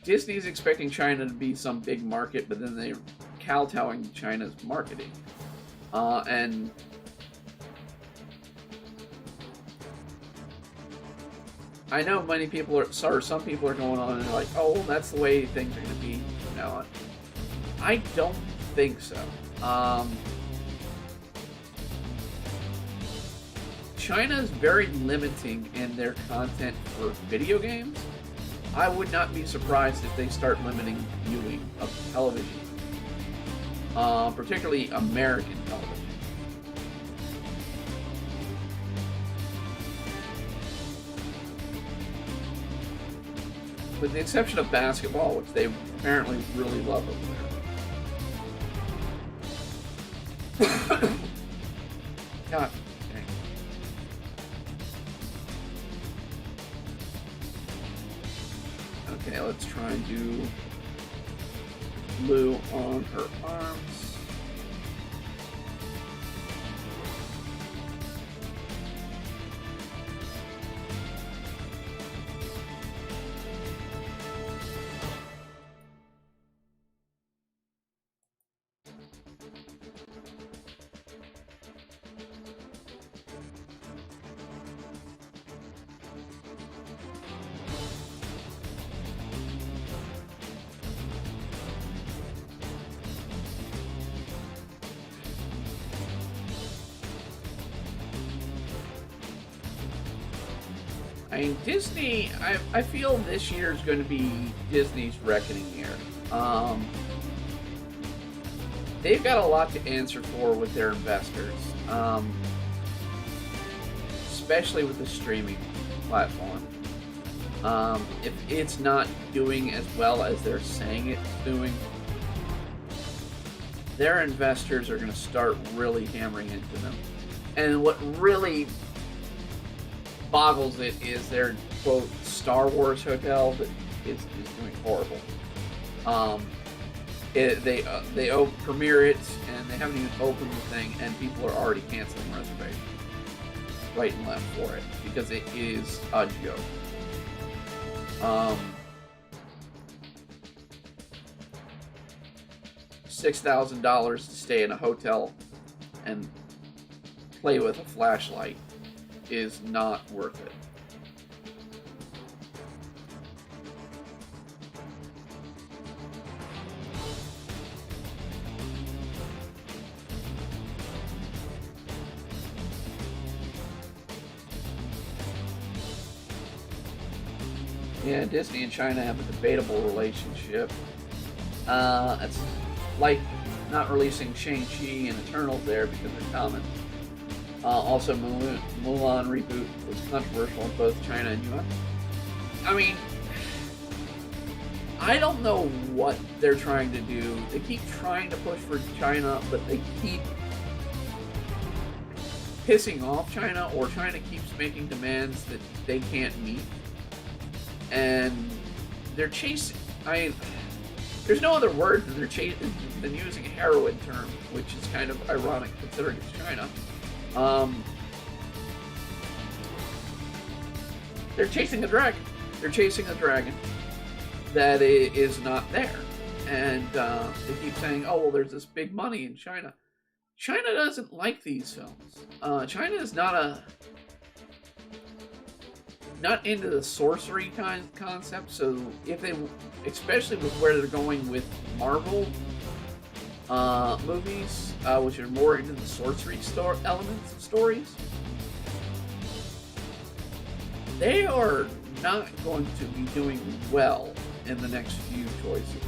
S1: Disney's expecting China to be some big market, but then they're kowtowing China's marketing. And I know many people are, sorry, some people are going on and they're like, oh, well, that's the way things are going to be from now on. I don't think so. China is very limiting in their content for video games. I would not be surprised if they start limiting viewing of television, particularly American television. With the exception of basketball, which they apparently really love over there. God dang. Okay, let's try and do blue on her arms. I mean, Disney, I feel this year is going to be Disney's reckoning year. They've got a lot to answer for with their investors, especially with the streaming platform. If it's not doing as well as they're saying it's doing, their investors are going to start really hammering into them. And what really boggles it is their quote Star Wars hotel that is doing horrible. They premiere it and they haven't even opened the thing, and people are already canceling reservations right and left for it because it is a joke. $6,000 to stay in a hotel and play with a flashlight is not worth it. Yeah, Disney and China have a debatable relationship. It's like not releasing Shang-Chi and Eternals there because they're common. Also, Mulan reboot was controversial in both China and US. I mean, I don't know what they're trying to do. They keep trying to push for China, but they keep pissing off China, or China keeps making demands that they can't meet. And they're chasing, I mean, there's no other word than they're chasing than using a heroin term, which is kind of ironic considering it's China. They're chasing a dragon. They're chasing a dragon that is not there. And they keep saying, oh, well, there's this big money in China. China doesn't like these films. China is not into the sorcery kind of concept. So if they, especially with where they're going with Marvel movies, which are more into the sorcery elements of stories, they are not going to be doing well in the next few choices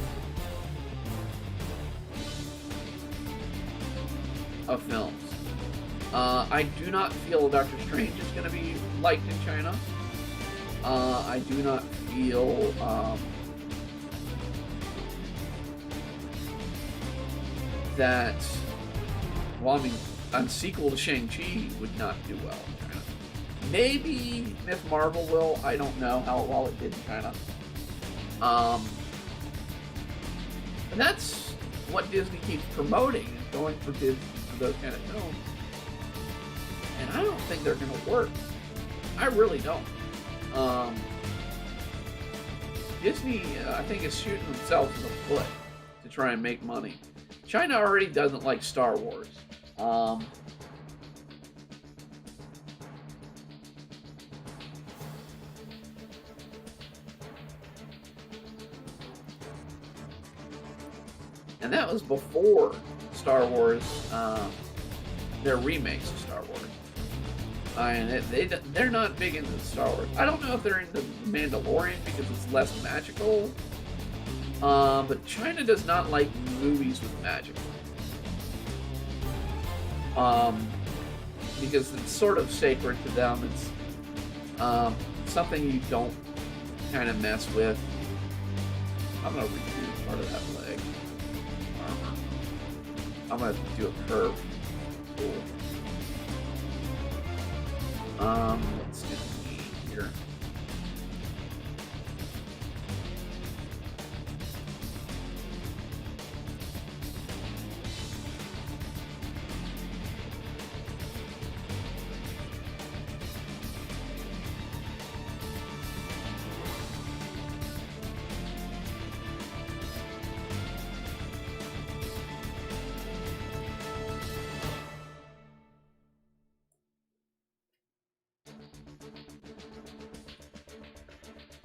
S1: of films. I do not feel Doctor Strange is going to be liked in China. I do not feel that, well, I mean, a sequel to Shang-Chi would not do well in China. Maybe Ms. Marvel will. I don't know how well it did in China. And that's what Disney keeps promoting and going for those kind of films. And I don't think they're going to work. I really don't. Disney, I think, is shooting themselves in the foot to try and make money. China already doesn't like Star Wars. And that was before Star Wars, their remakes of Star Wars. And they're not big into Star Wars. I don't know if they're into Mandalorian because it's less magical. But China does not like movies with magic. Because it's sort of sacred to them. It's something you don't kind of mess with. I'm going to redo part of that leg. Armor. I'm going to do a curve. Cool. Let's get the knee here.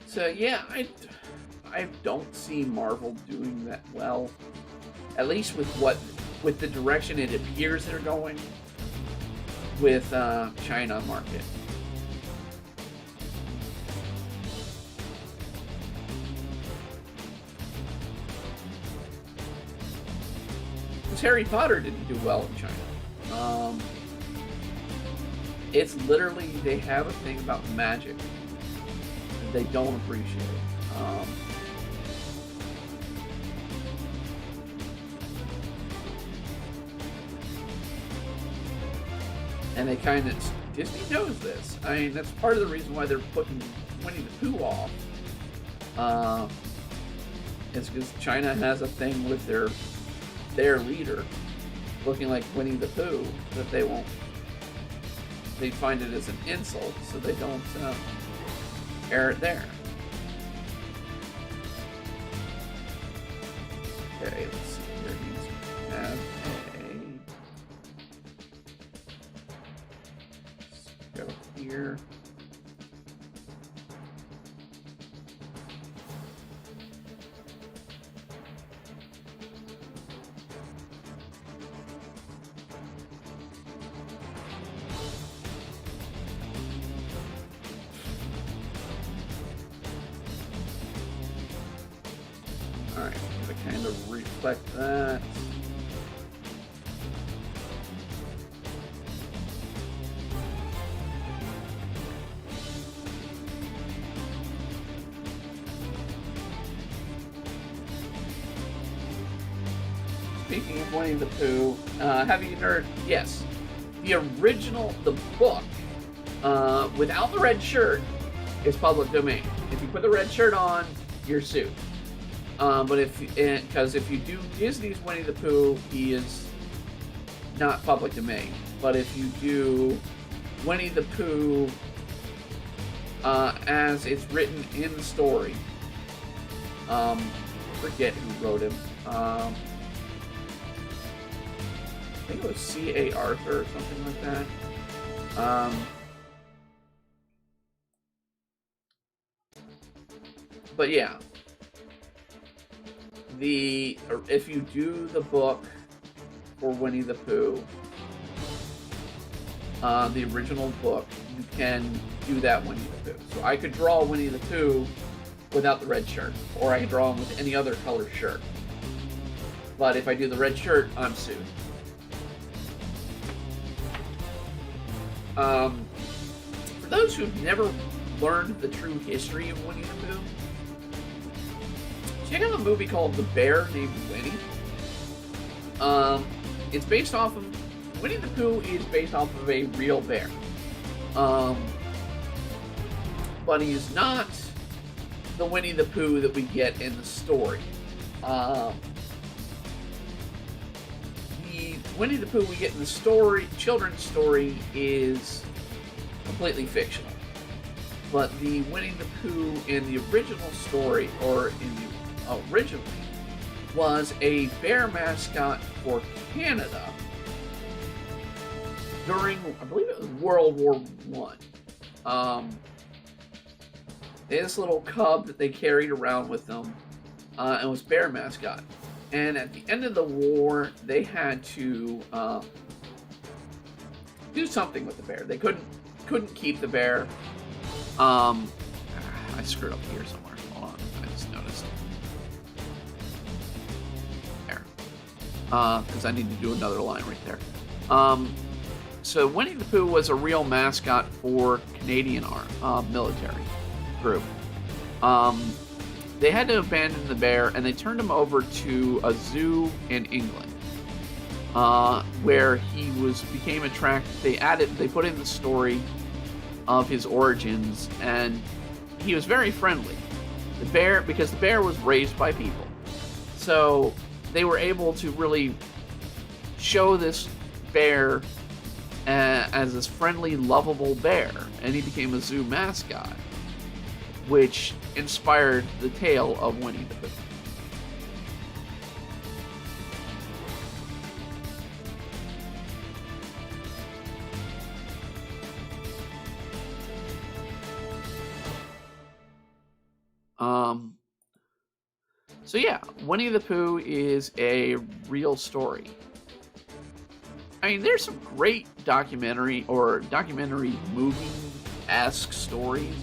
S1: So yeah, I don't see Marvel doing that well. At least with the direction it appears they're going with China market. Because Harry Potter didn't do well in China. It's literally, they have a thing about magic they don't appreciate. And they kind of, Disney knows this. I mean, that's part of the reason why they're putting Winnie the Pooh off. It's because China has a thing with their leader looking like Winnie the Pooh that they won't. They find it as an insult, so they don't air it there. Okay, let's see here. These have let's go here. Alright, to kind of reflect that. Speaking of Winnie the Pooh, have you heard? Yes. The original, the book, without the red shirt, is public domain. If you put the red shirt on, you're sued. But because if you do Disney's Winnie the Pooh, he is not public domain. But if you do Winnie the Pooh as it's written in the story, forget who wrote him. I think it was C.A. Arthur or something like that. But yeah. If you do the book for Winnie the Pooh, the original book, you can do that Winnie the Pooh. So I could draw Winnie the Pooh without the red shirt, or I could draw him with any other color shirt. But if I do the red shirt, I'm sued. For those who've never learned the true history of Winnie the Pooh, check out a movie called The Bear Named Winnie. It's based off of, Winnie the Pooh is based off of a real bear. But he is not the Winnie the Pooh that we get in the story. Winnie the Pooh we get in the story, children's story, is completely fictional. But the Winnie the Pooh in the original story, or in the originally, was a bear mascot for Canada during, I believe it was World War I. They had this little cub that they carried around with them, and was bear mascot. And at the end of the war, they had to do something with the bear. They couldn't keep the bear. I screwed up here somewhere. Hold on, I just noticed. There. Because I need to do another line right there. So Winnie the Pooh was a real mascot for Canadian military group. They had to abandon the bear, and they turned him over to a zoo in England, where he became attracted. They put in the story of his origins, and he was very friendly. Because the bear was raised by people, so they were able to really show this bear as this friendly, lovable bear, and he became a zoo mascot, which inspired the tale of Winnie the Pooh. So yeah, Winnie the Pooh is a real story. I mean, there's some great documentary movie-esque stories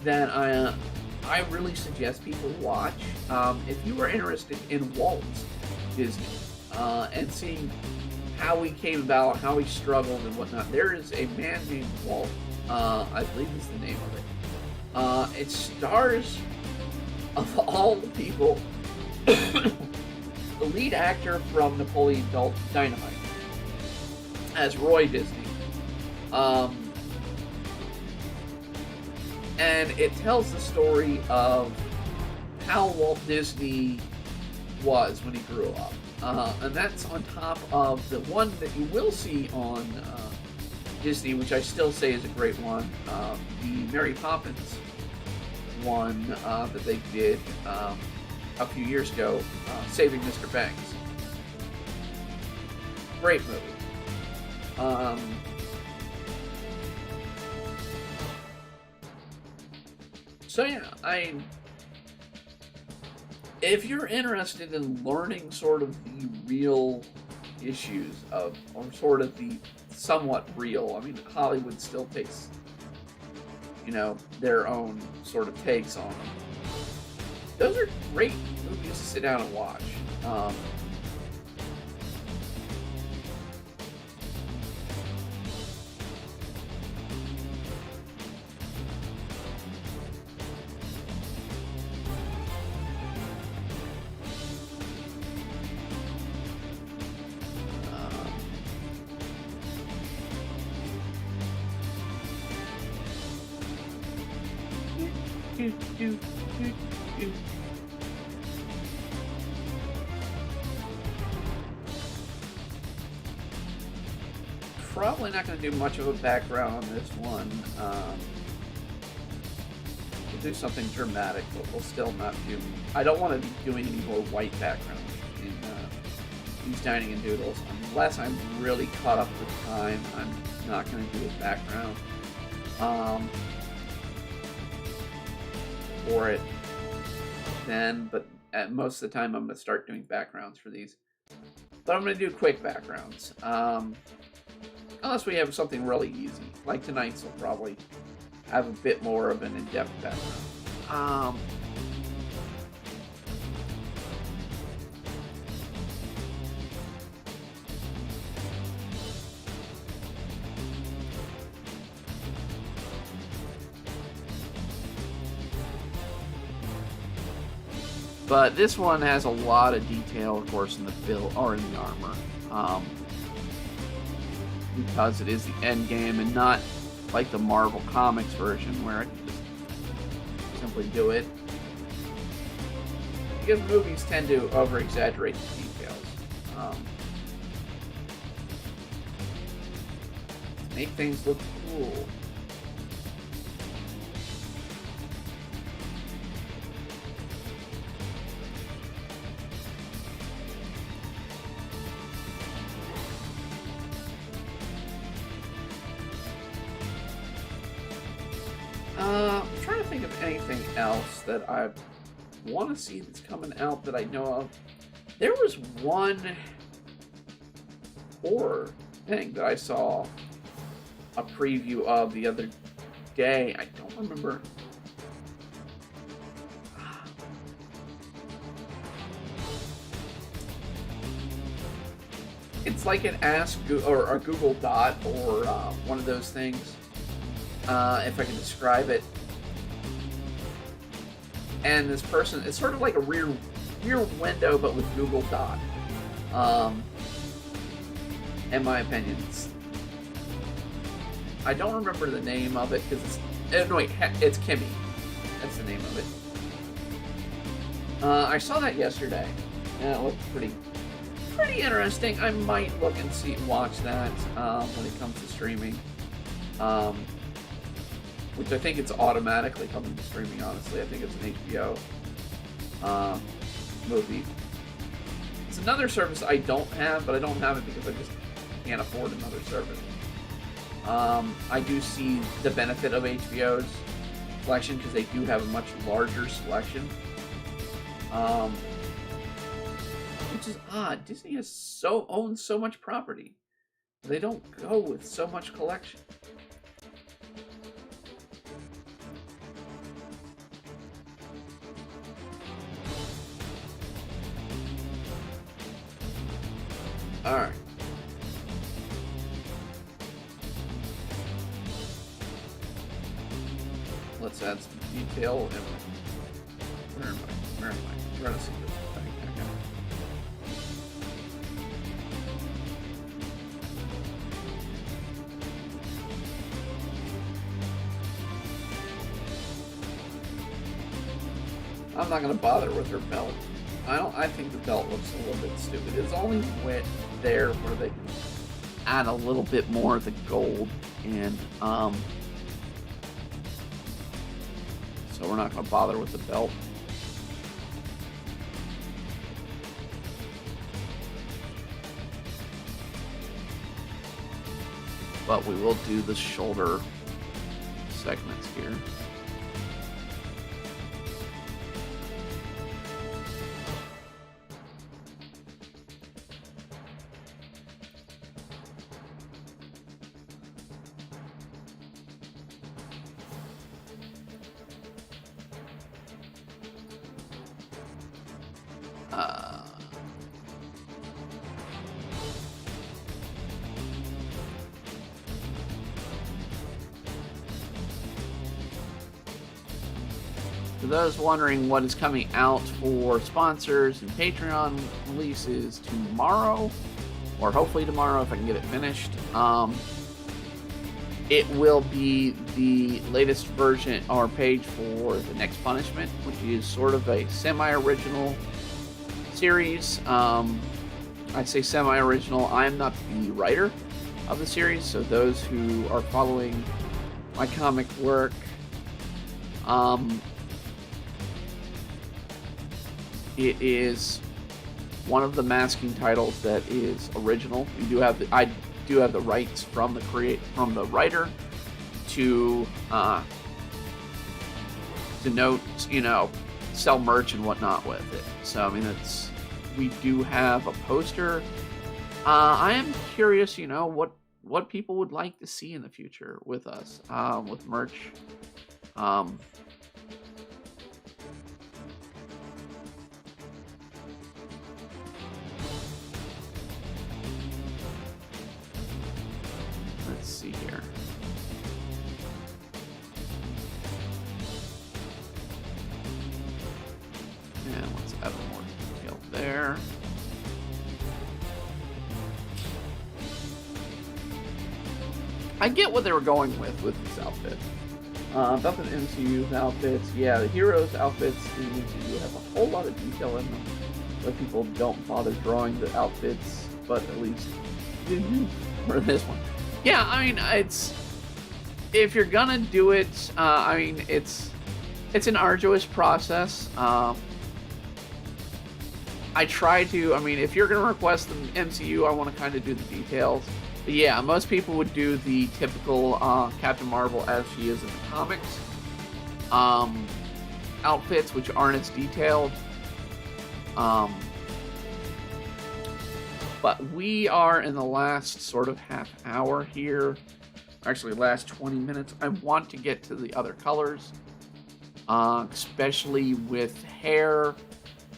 S1: that I really suggest people watch. If you are interested in Walt Disney and seeing how he came about, how he struggled and whatnot, there is a man named Walt, I believe is the name of it. It stars, of all the people, the lead actor from Napoleon Dynamite as Roy Disney. And it tells the story of how Walt Disney was when he grew up. And that's on top of the one that you will see on Disney, which I still say is a great one, the Mary Poppins one that they did a few years ago, Saving Mr. Banks. Great movie. So yeah, if you're interested in learning sort of the real issues or sort of the somewhat real, I mean, Hollywood still takes, their own sort of takes on them. Those are great movies to sit down and watch. Probably not going to do much of a background on this one. We'll do something dramatic, but we'll still not do... I don't want to be doing any more white backgrounds in these Dining and Doodles. Unless I'm really caught up with time, I'm not going to do a background for it then, but at most of the time I'm going to start doing backgrounds for these. But I'm going to do quick backgrounds. Unless we have something really easy. Like tonight's will probably have a bit more of an in-depth background. But this one has a lot of detail, of course, in the build or in the armor. Because it is the end game and not like the Marvel Comics version where I can just simply do it. Because movies tend to over-exaggerate the details. make things look cool. I'm trying to think of anything else that I want to see that's coming out that I know of. There was one horror thing that I saw a preview of the other day. I don't remember. It's like an Ask or a Google Dot or one of those things. If I can describe it. And this person, it's sort of like a rear window, but with Google Dot. In my opinion, I don't remember the name of it because it's Kimmy. That's the name of it. I saw that yesterday, and it looked pretty interesting. I might look and watch that when it comes to streaming. Which I think it's automatically coming to streaming, honestly. I think it's an HBO movie. It's another service I don't have, but I don't have it because I just can't afford another service. I do see the benefit of HBO's selection because they do have a much larger selection. Which is odd. Disney owns so much property. They don't go with so much collection. Alright. Let's add some detail. Where am I? I'm trying to see this thing. I'm not going to bother with her belt. I think the belt looks a little bit stupid. It's only there where they can add a little bit more of the gold, and so we're not going to bother with the belt. But we will do the shoulder segments here. For those wondering what is coming out for sponsors and Patreon releases tomorrow, or hopefully tomorrow if I can get it finished, it will be the latest version or page for The Next Punishment, which is sort of a semi-original series. I say semi-original. I am not the writer of the series, so those who are following my comic work, it is one of the masking titles that is original. I do have the rights from the writer to denote, sell merch and whatnot with it. So I mean, we do have a poster. I am curious, what people would like to see in the future with us, with merch. Let's see here. And let's add more detail there. I get what they were going with this outfit. About the MCU's outfits, yeah, the heroes' outfits in the MCU have a whole lot of detail in them, but people don't bother drawing the outfits, but at least for this one. Yeah, I mean, if you're gonna do it, I mean, it's an arduous process. I try to. I mean, if you're gonna request the MCU, I want to kind of do the details. But yeah, most people would do the typical Captain Marvel as she is in the comics. Outfits which aren't as detailed. But we are in the last sort of half hour here. Actually, last 20 minutes. I want to get to the other colors, especially with hair,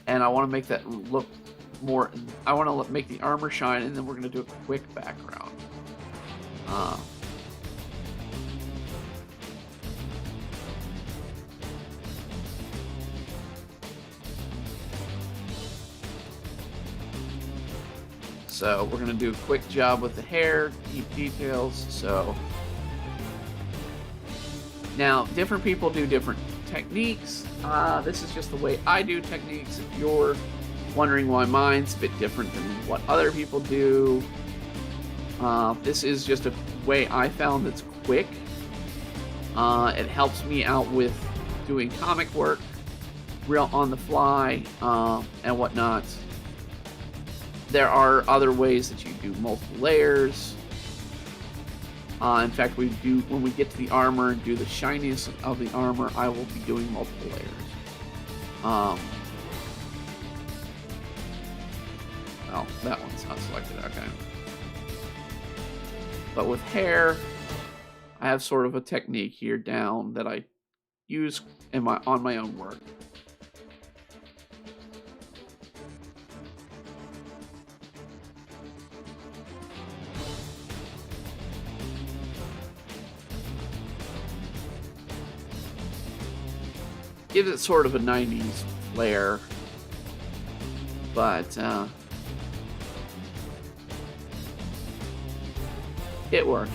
S1: and I want to make that look more. I want to make the armor shine, and then we're going to do a quick background. So we're going to do a quick job with the hair, deep details. So now different people do different techniques. This is just the way I do techniques. If you're wondering why mine's a bit different than what other people do, this is just a way I found that's quick. It helps me out with doing comic work, real on the fly, and whatnot. There are other ways that you do multiple layers. In fact, when we get to the armor and do the shiniest of the armor, I will be doing multiple layers. Oh, that one's not selected. Okay. But with hair, I have sort of a technique here down that I use on my own work. Gives it sort of a 90s flair, but it works.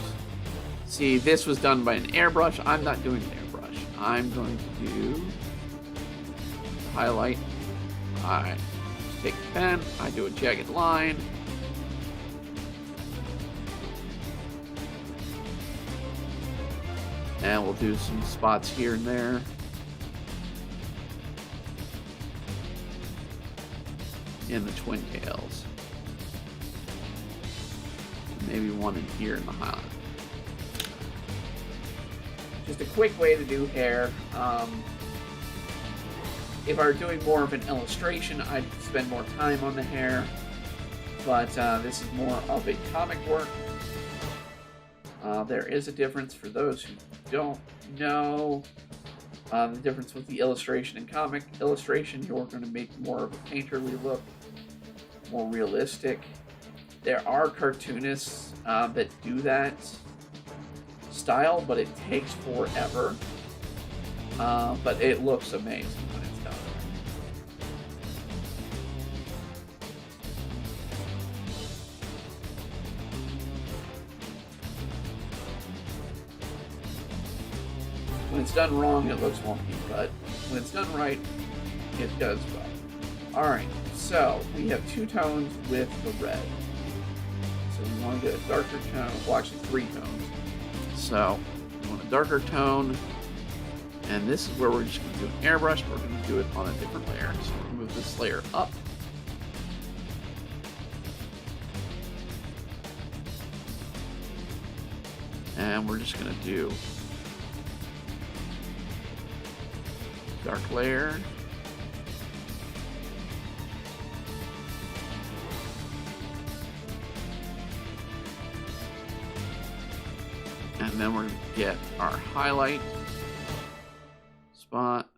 S1: See, this was done by an airbrush. I'm not doing an airbrush. I'm going to do highlight. I just take a pen, I do a jagged line. And we'll do some spots here and there. In the twin tails. Maybe one in here in the highlight. Just a quick way to do hair. If I were doing more of an illustration, I'd spend more time on the hair. But this is more of a comic work. There is a difference for those who don't know. The difference with the illustration and comic illustration, you're going to make more of a painterly look, more realistic. There are cartoonists that do that style, but it takes forever. But it looks amazing when it's done. When it's done wrong, it looks wonky, but when it's done right, it does well. Alright, so we have two tones with the red. So we want to get a darker tone, well actually three tones. So we want a darker tone, and this is where we're just going to do an airbrush, but we're going to do it on a different layer. So we'll move this layer up. And we're just going to do dark layer. And then we're going to get our highlight spot.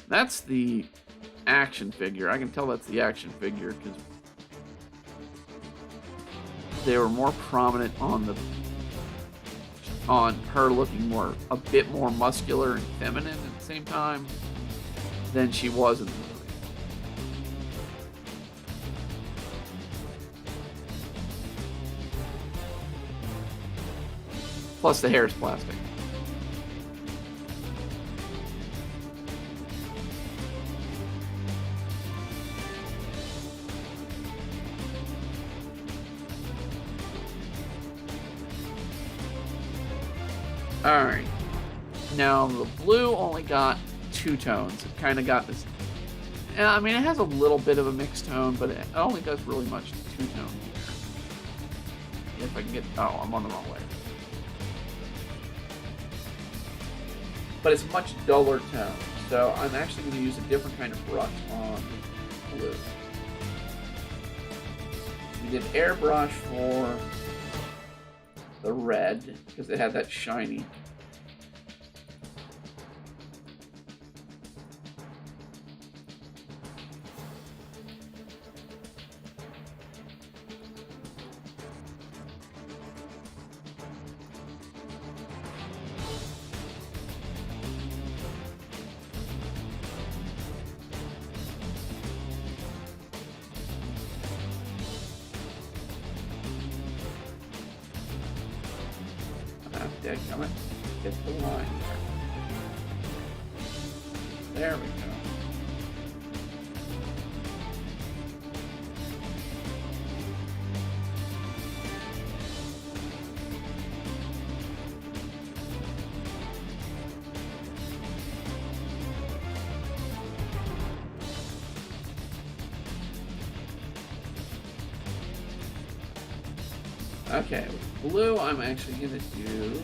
S1: That's the action figure. I can tell that's the action figure because they were more prominent on her looking a bit more muscular and feminine at the same time than she was in the movie. Plus the hair is plastic. Alright. Now, the blue only got 2 tones. It kind of got this... I mean, it has a little bit of a mixed tone, but it only does really much 2 tones here. If I can get... Oh, I'm on the wrong way. But it's a much duller tone. So I'm actually going to use a different kind of brush on blue. We did airbrush for the red, because it had that shiny. Dadgummit. Get the line there. There we go. Okay, with blue, I'm actually going to do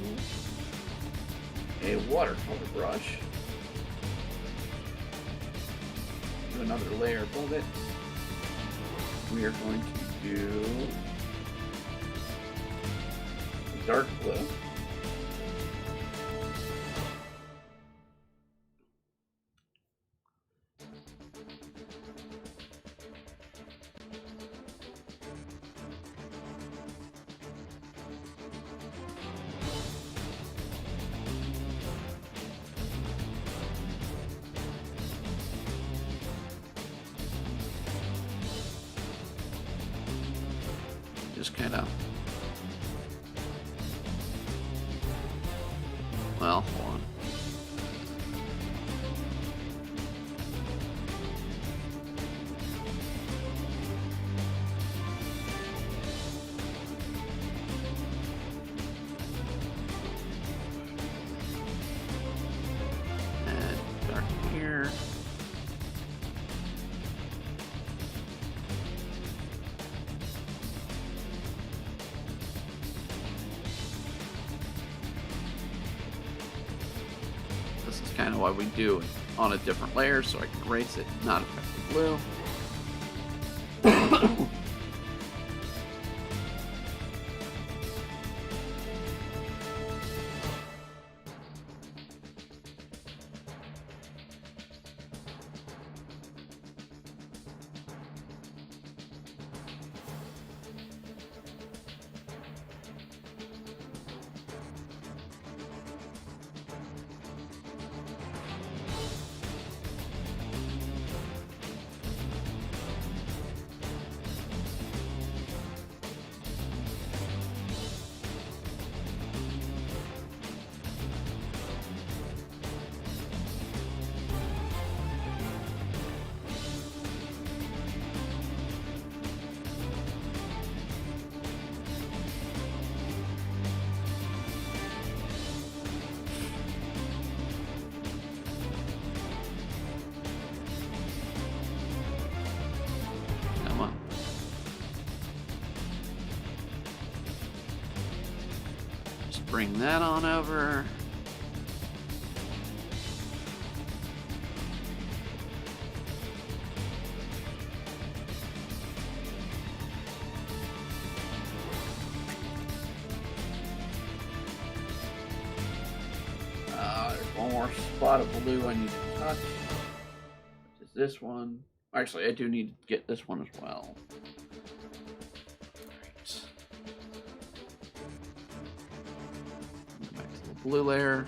S1: a watercolor brush. Do another layer above it. We are going to do dark blue. Just kind of, well, hold on. And dark here. This is kind of why we do it on a different layer, so I can erase it, not affect the blue. Bring that on over. There's one more spot of blue I need to touch. Which is this one. Actually, I do need to get this one as well. Blue layer.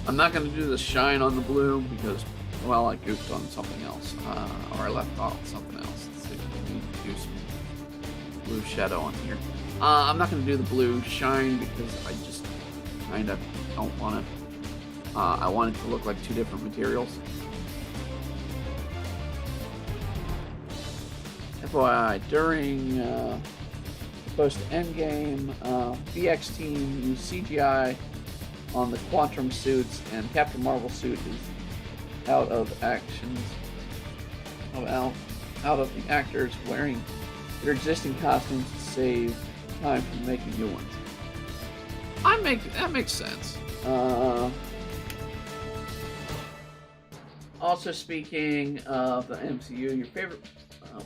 S1: I'm not going to do the shine on the blue because, well, I goofed on something else, or I left off something else. Let's see if we need to do some blue shadow on here. I'm not going to do the blue shine because I just kind of don't want it. I want it to look like two different materials. FYI, during post-Endgame, BX team used CGI on the Quantum suits, and Captain Marvel suit is out of actions. Out of the actors wearing their existing costumes to save time from making new ones. That makes sense. Also, speaking of the MCU, your favorite.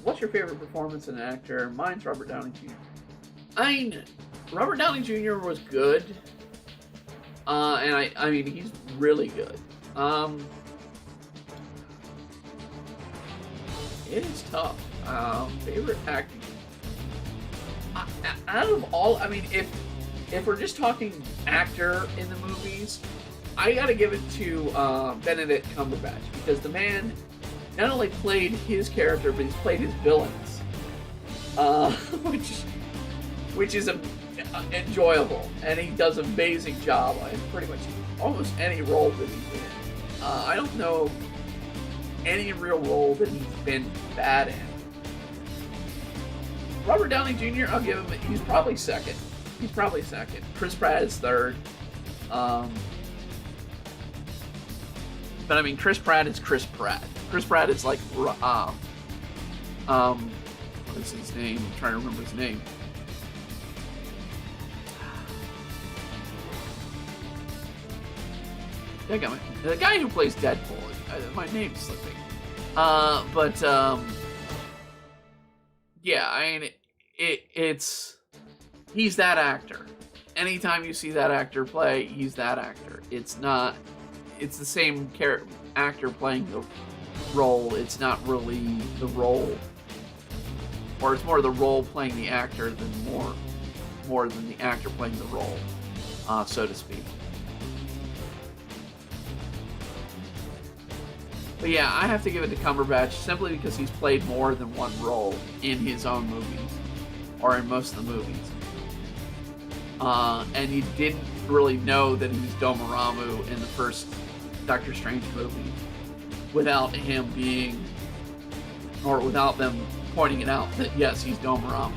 S1: What's your favorite performance in an actor? Mine's Robert Downey Jr. Robert Downey Jr. was good, and I mean he's really good. It is tough. Favorite acting. Out of all, I mean, if we're just talking actor in the movies, I gotta give it to Benedict Cumberbatch, because the man not only played his character, but he's played his villains, which is enjoyable, and he does an amazing job in pretty much almost any role that he's in. I don't know any real role that he's been bad in. Robert Downey Jr., I'll give him, he's probably second. Chris Pratt is third. But I mean, Chris Pratt is Chris Pratt. Chris Pratt is like, what is his name? I'm trying to remember his name. The guy who plays Deadpool. My name's slipping. Yeah, I mean, it's he's that actor. Anytime you see that actor play, he's that actor. It's the same actor playing the role. It's not really the role, or it's more the role playing the actor than more than the actor playing the role, so to speak. But yeah, I have to give it to Cumberbatch simply because he's played more than one role in his own movies, or in most of the movies. And you didn't really know that he was Dormammu in the first Doctor Strange movie without him being, or without them pointing it out that yes, he's Dormammu.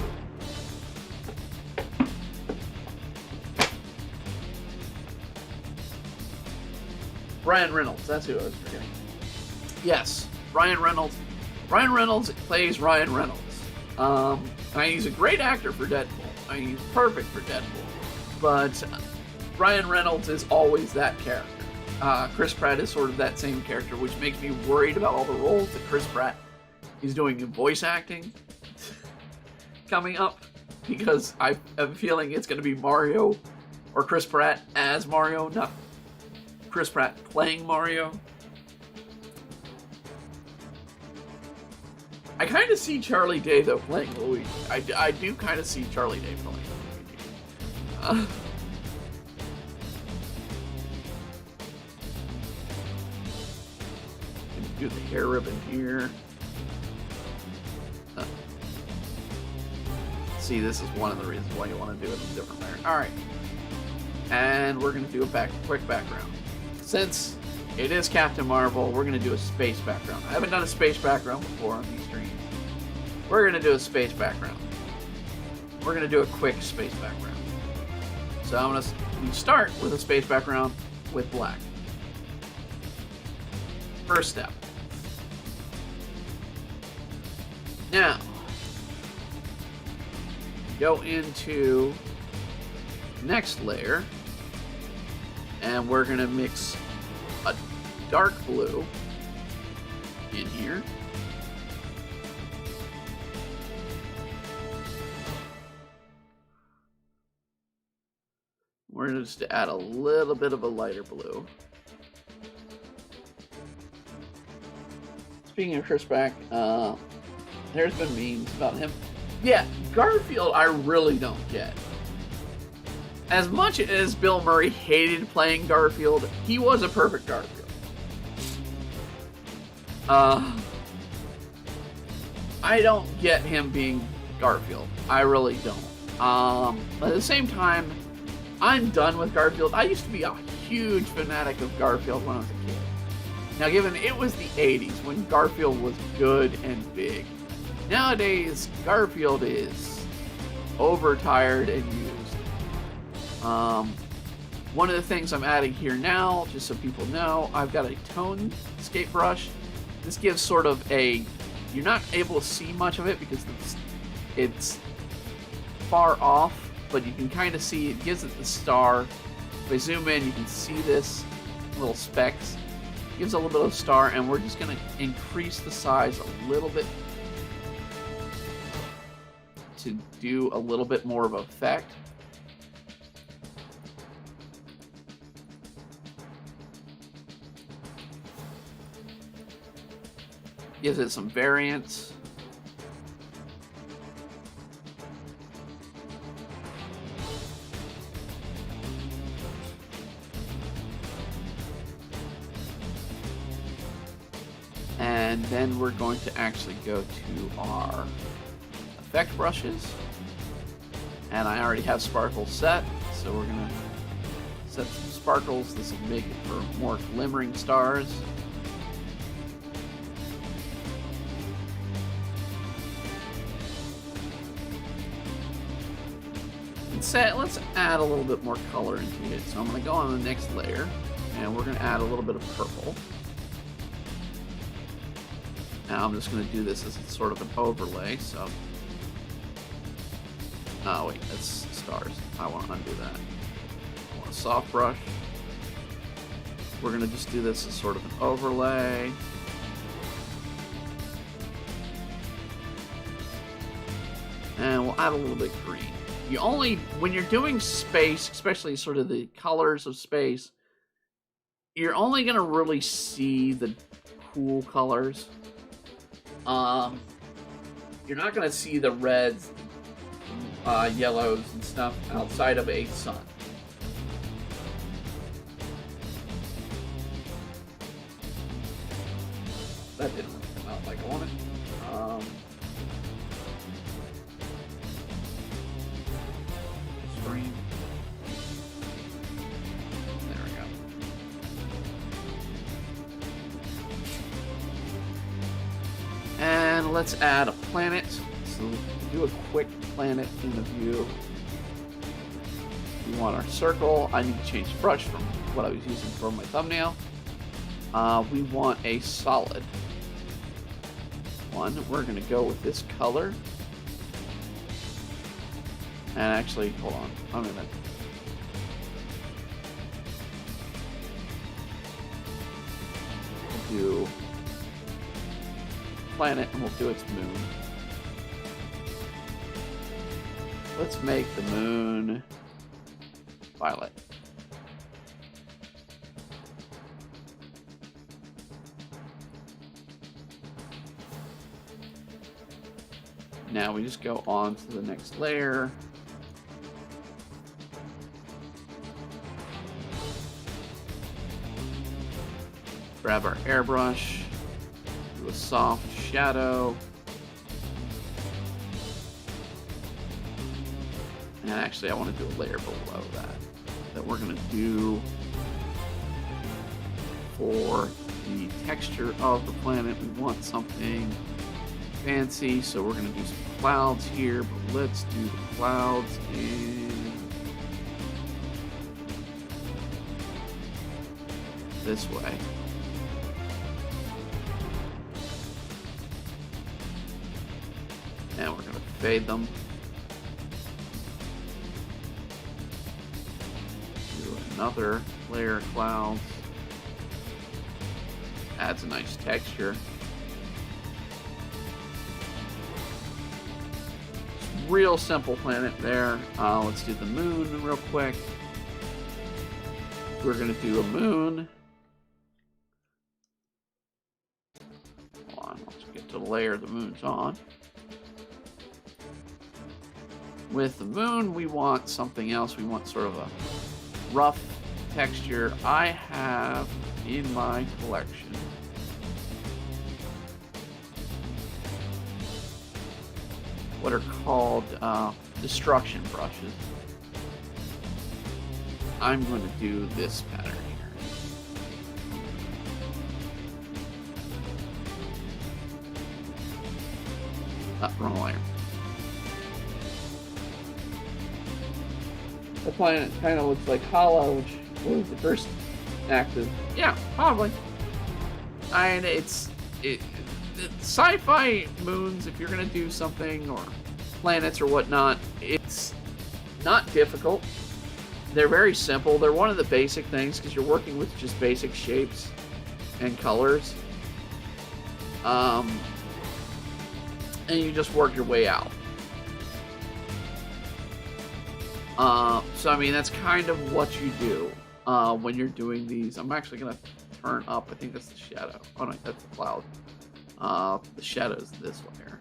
S1: Ryan Reynolds, that's who I was forgetting. Yes, Ryan Reynolds. Ryan Reynolds plays Ryan Reynolds. I mean, he's a great actor for Deadpool. I mean, he's perfect for Deadpool. But Ryan Reynolds is always that character. Chris Pratt is sort of that same character, which makes me worried about all the roles that Chris Pratt is doing in voice acting coming up, because I have a feeling it's going to be Mario, or Chris Pratt as Mario, not Chris Pratt playing Mario. I kind of see Charlie Day, though, playing Luigi. I do kind of see Charlie Day playing Luigi. Do the hair ribbon here. See, this is one of the reasons why you want to do it in a different manner. Alright. And we're going to do a quick background. Since it is Captain Marvel, we're going to do a space background. I haven't done a space background before on these streams. We're going to do a space background. We're going to do a quick space background. So I'm going to start with a space background with black. First step. Now, go into next layer, and we're going to mix a dark blue in here. We're going to just add a little bit of a lighter blue. Speaking of Chris Pratt, there's been memes about him. Yeah, Garfield I really don't get. As much as Bill Murray hated playing Garfield, he was a perfect Garfield. I don't get him being Garfield. I really don't. But at the same time, I'm done with Garfield. I used to be a huge fanatic of Garfield when I was a kid. Now, given it was the 80s when Garfield was good and big, nowadays Garfield is overtired and used. One of the things I'm adding here now, just so people know, I've got a tone escape brush. This gives sort of a, you're not able to see much of it because it's far off, but you can kind of see, it gives it the star. If I zoom in, you can see this little specks. It gives a little bit of star, and we're just going to increase the size a little bit to do a little bit more of an effect. Gives it some variance. And then we're going to actually go to our effect brushes. And I already have sparkles set, so we're going to set some sparkles. This will make it for more glimmering stars. Let's add a little bit more color into it. So I'm going to go on the next layer, and we're going to add a little bit of purple. Now I'm just going to do this as sort of an overlay. So, oh wait, that's stars. I want to undo that. I want a soft brush. We're going to just do this as sort of an overlay. And we'll add a little bit of green. You only, when you're doing space, especially sort of the colors of space, you're only going to really see the cool colors. You're not going to see the reds, yellows, and stuff outside of a sun. That didn't come out like I wanted. Screen. There we go. And let's add a planet. So do a quick planet in the view. We want our circle. I need to change the brush from what I was using for my thumbnail. We want a solid one. We're going to go with this color. And actually, hold on. I'm going to do planet, and we'll do its moon. Let's make the moon violet. Now we just go on to the next layer. Grab our airbrush, do a soft shadow. And actually I want to do a layer below that we're going to do for the texture of the planet. We want something fancy, so we're going to do some clouds here, but let's do the clouds in this way. And we're going to fade them. Do another layer of clouds. Adds a nice texture. Real simple planet there. Let's do the moon real quick. We're going to do a moon. Hold on, let's get to the layer the moon's on. With the moon, we want something else. We want sort of a rough texture. I have in my collection what are called destruction brushes. I'm going to do this pattern Wrong layer. The planet kind of looks like hollow, which was the first active. Yeah, probably. And it's sci-fi moons. If you're gonna do something, or planets or whatnot, it's not difficult. They're very simple. They're one of the basic things because you're working with just basic shapes and colors. And you just work your way out. So I mean, that's kind of what you do when you're doing these. I'm actually gonna turn up. I think that's the shadow. Oh no, that's the cloud. The shadow is this layer.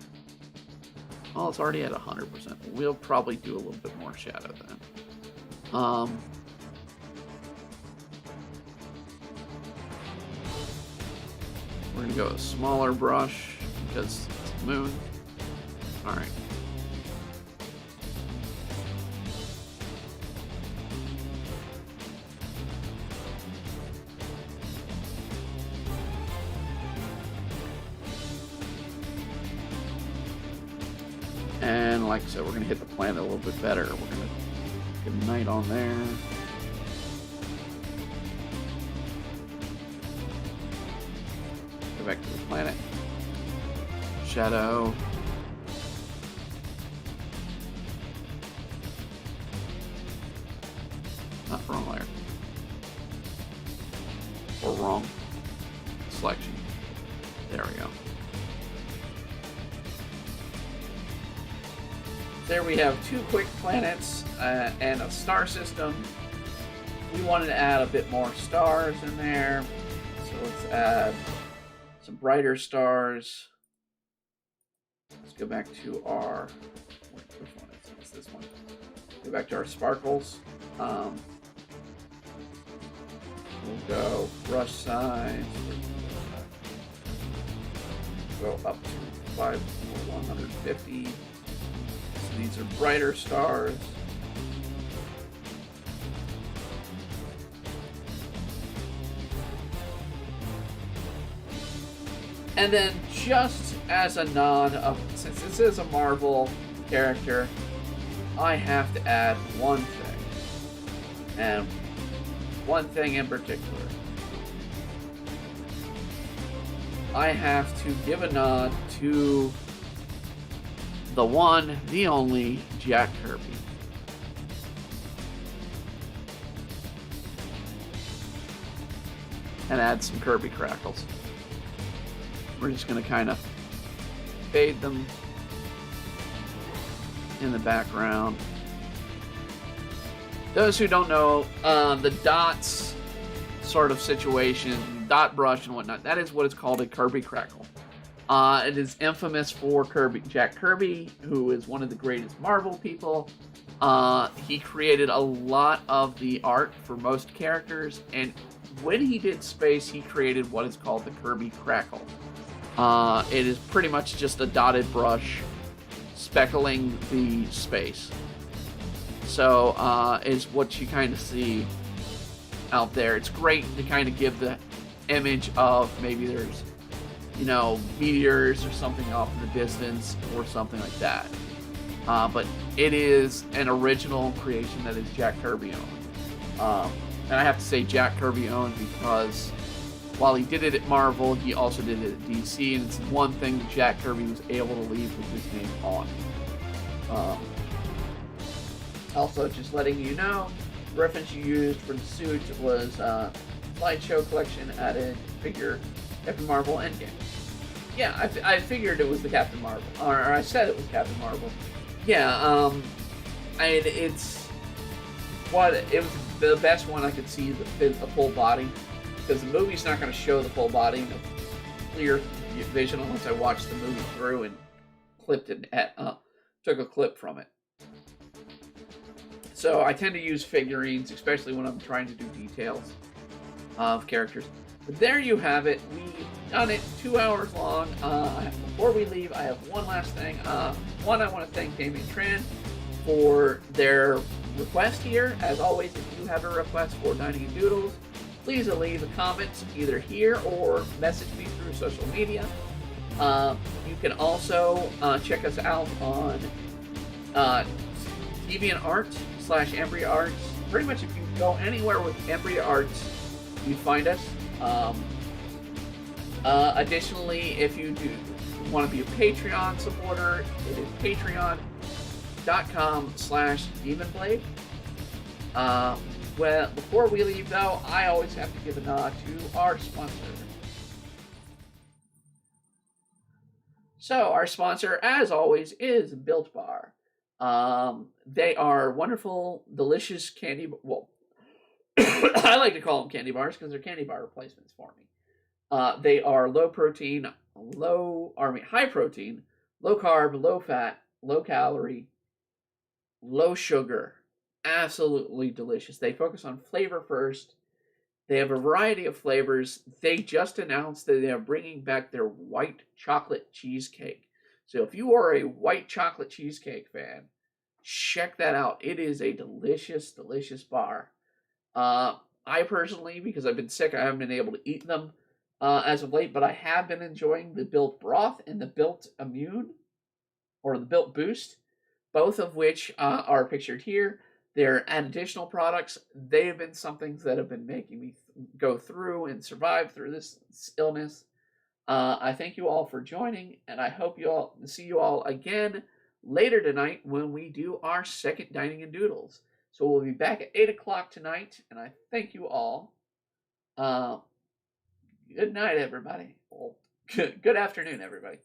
S1: Oh, it's already at 100%. We'll probably do a little bit more shadow then. We're gonna go with a smaller brush because it's the moon. All right. And like I said, we're gonna hit the planet a little bit better. We're gonna get a night on there. Go back to the planet. Shadow. Not wrong layer. Or wrong selection. There we go. There we have 2 quick planets and a star system. We wanted to add a bit more stars in there. So let's add some brighter stars. Let's go back to our, which one is it? It's this one. Go back to our sparkles. We'll go brush size. Go up to 150. So these are brighter stars. And then just as a nod of, since this is a Marvel character, I have to add one thing. And one thing in particular. I have to give a nod to the one, the only, Jack Kirby. And add some Kirby crackles. We're just going to kind of fade them in the background. Those who don't know, the dots sort of situation, dot brush and whatnot, that is what is called a Kirby crackle. It is infamous for Jack Kirby, who is one of the greatest Marvel people. He created a lot of the art for most characters, and when he did space, he created what is called the Kirby crackle. It is pretty much just a dotted brush speckling the space. So is what you kind of see out there. It's great to kind of give the image of maybe there's, you know, meteors or something off in the distance or something like that. But it is an original creation that is Jack Kirby owned. And I have to say Jack Kirby owned because while he did it at Marvel, he also did it at DC, and it's one thing that Jack Kirby was able to leave with his name on. Also, just letting you know, the reference you used for the suit was slideshow collection added figure Captain Marvel Endgame. Yeah, I figured it was the Captain Marvel, or I said it was Captain Marvel. Yeah, it was the best one I could see that fit a full body, because the movie's not going to show the full body in a clear vision unless I watched the movie through and clipped it, took a clip from it. So I tend to use figurines, especially when I'm trying to do details of characters. But there you have it. We've done it 2 hours long. Before we leave, I have one last thing. One, I want to thank Damien Tran for their request here. As always, if you have a request for Dining and Doodles, please leave a comment either here or message me through social media. You can also check us out on Deviant Art / Embryo Arts. Pretty much, if you go anywhere with Embryo Arts, you find us. Additionally, if you do want to be a Patreon supporter, it is patreon.com/demonblade. Well, before we leave, though, I always have to give a nod to our sponsor. So, our sponsor, as always, is Built Bar. They are wonderful, delicious candy. Well, I like to call them candy bars because they're candy bar replacements for me. They are high protein, low carb, low fat, low calorie, low sugar. Absolutely delicious. They focus on flavor first. They have a variety of flavors. They just announced that they are bringing back their white chocolate cheesecake. So if you are a white chocolate cheesecake fan, check that out. It is a delicious, delicious bar. I personally, because I've been sick, I haven't been able to eat them as of late, but I have been enjoying the Built Broth and the Built Immune, or the Built Boost, both of which are pictured here. They're additional products. They have been something that have been making me go through and survive through this illness. I thank you all for joining, and I hope see you all again later tonight when we do our second Dining and Doodles. So we'll be back at 8 o'clock tonight, and I thank you all. Good night, everybody. Well, good afternoon, everybody.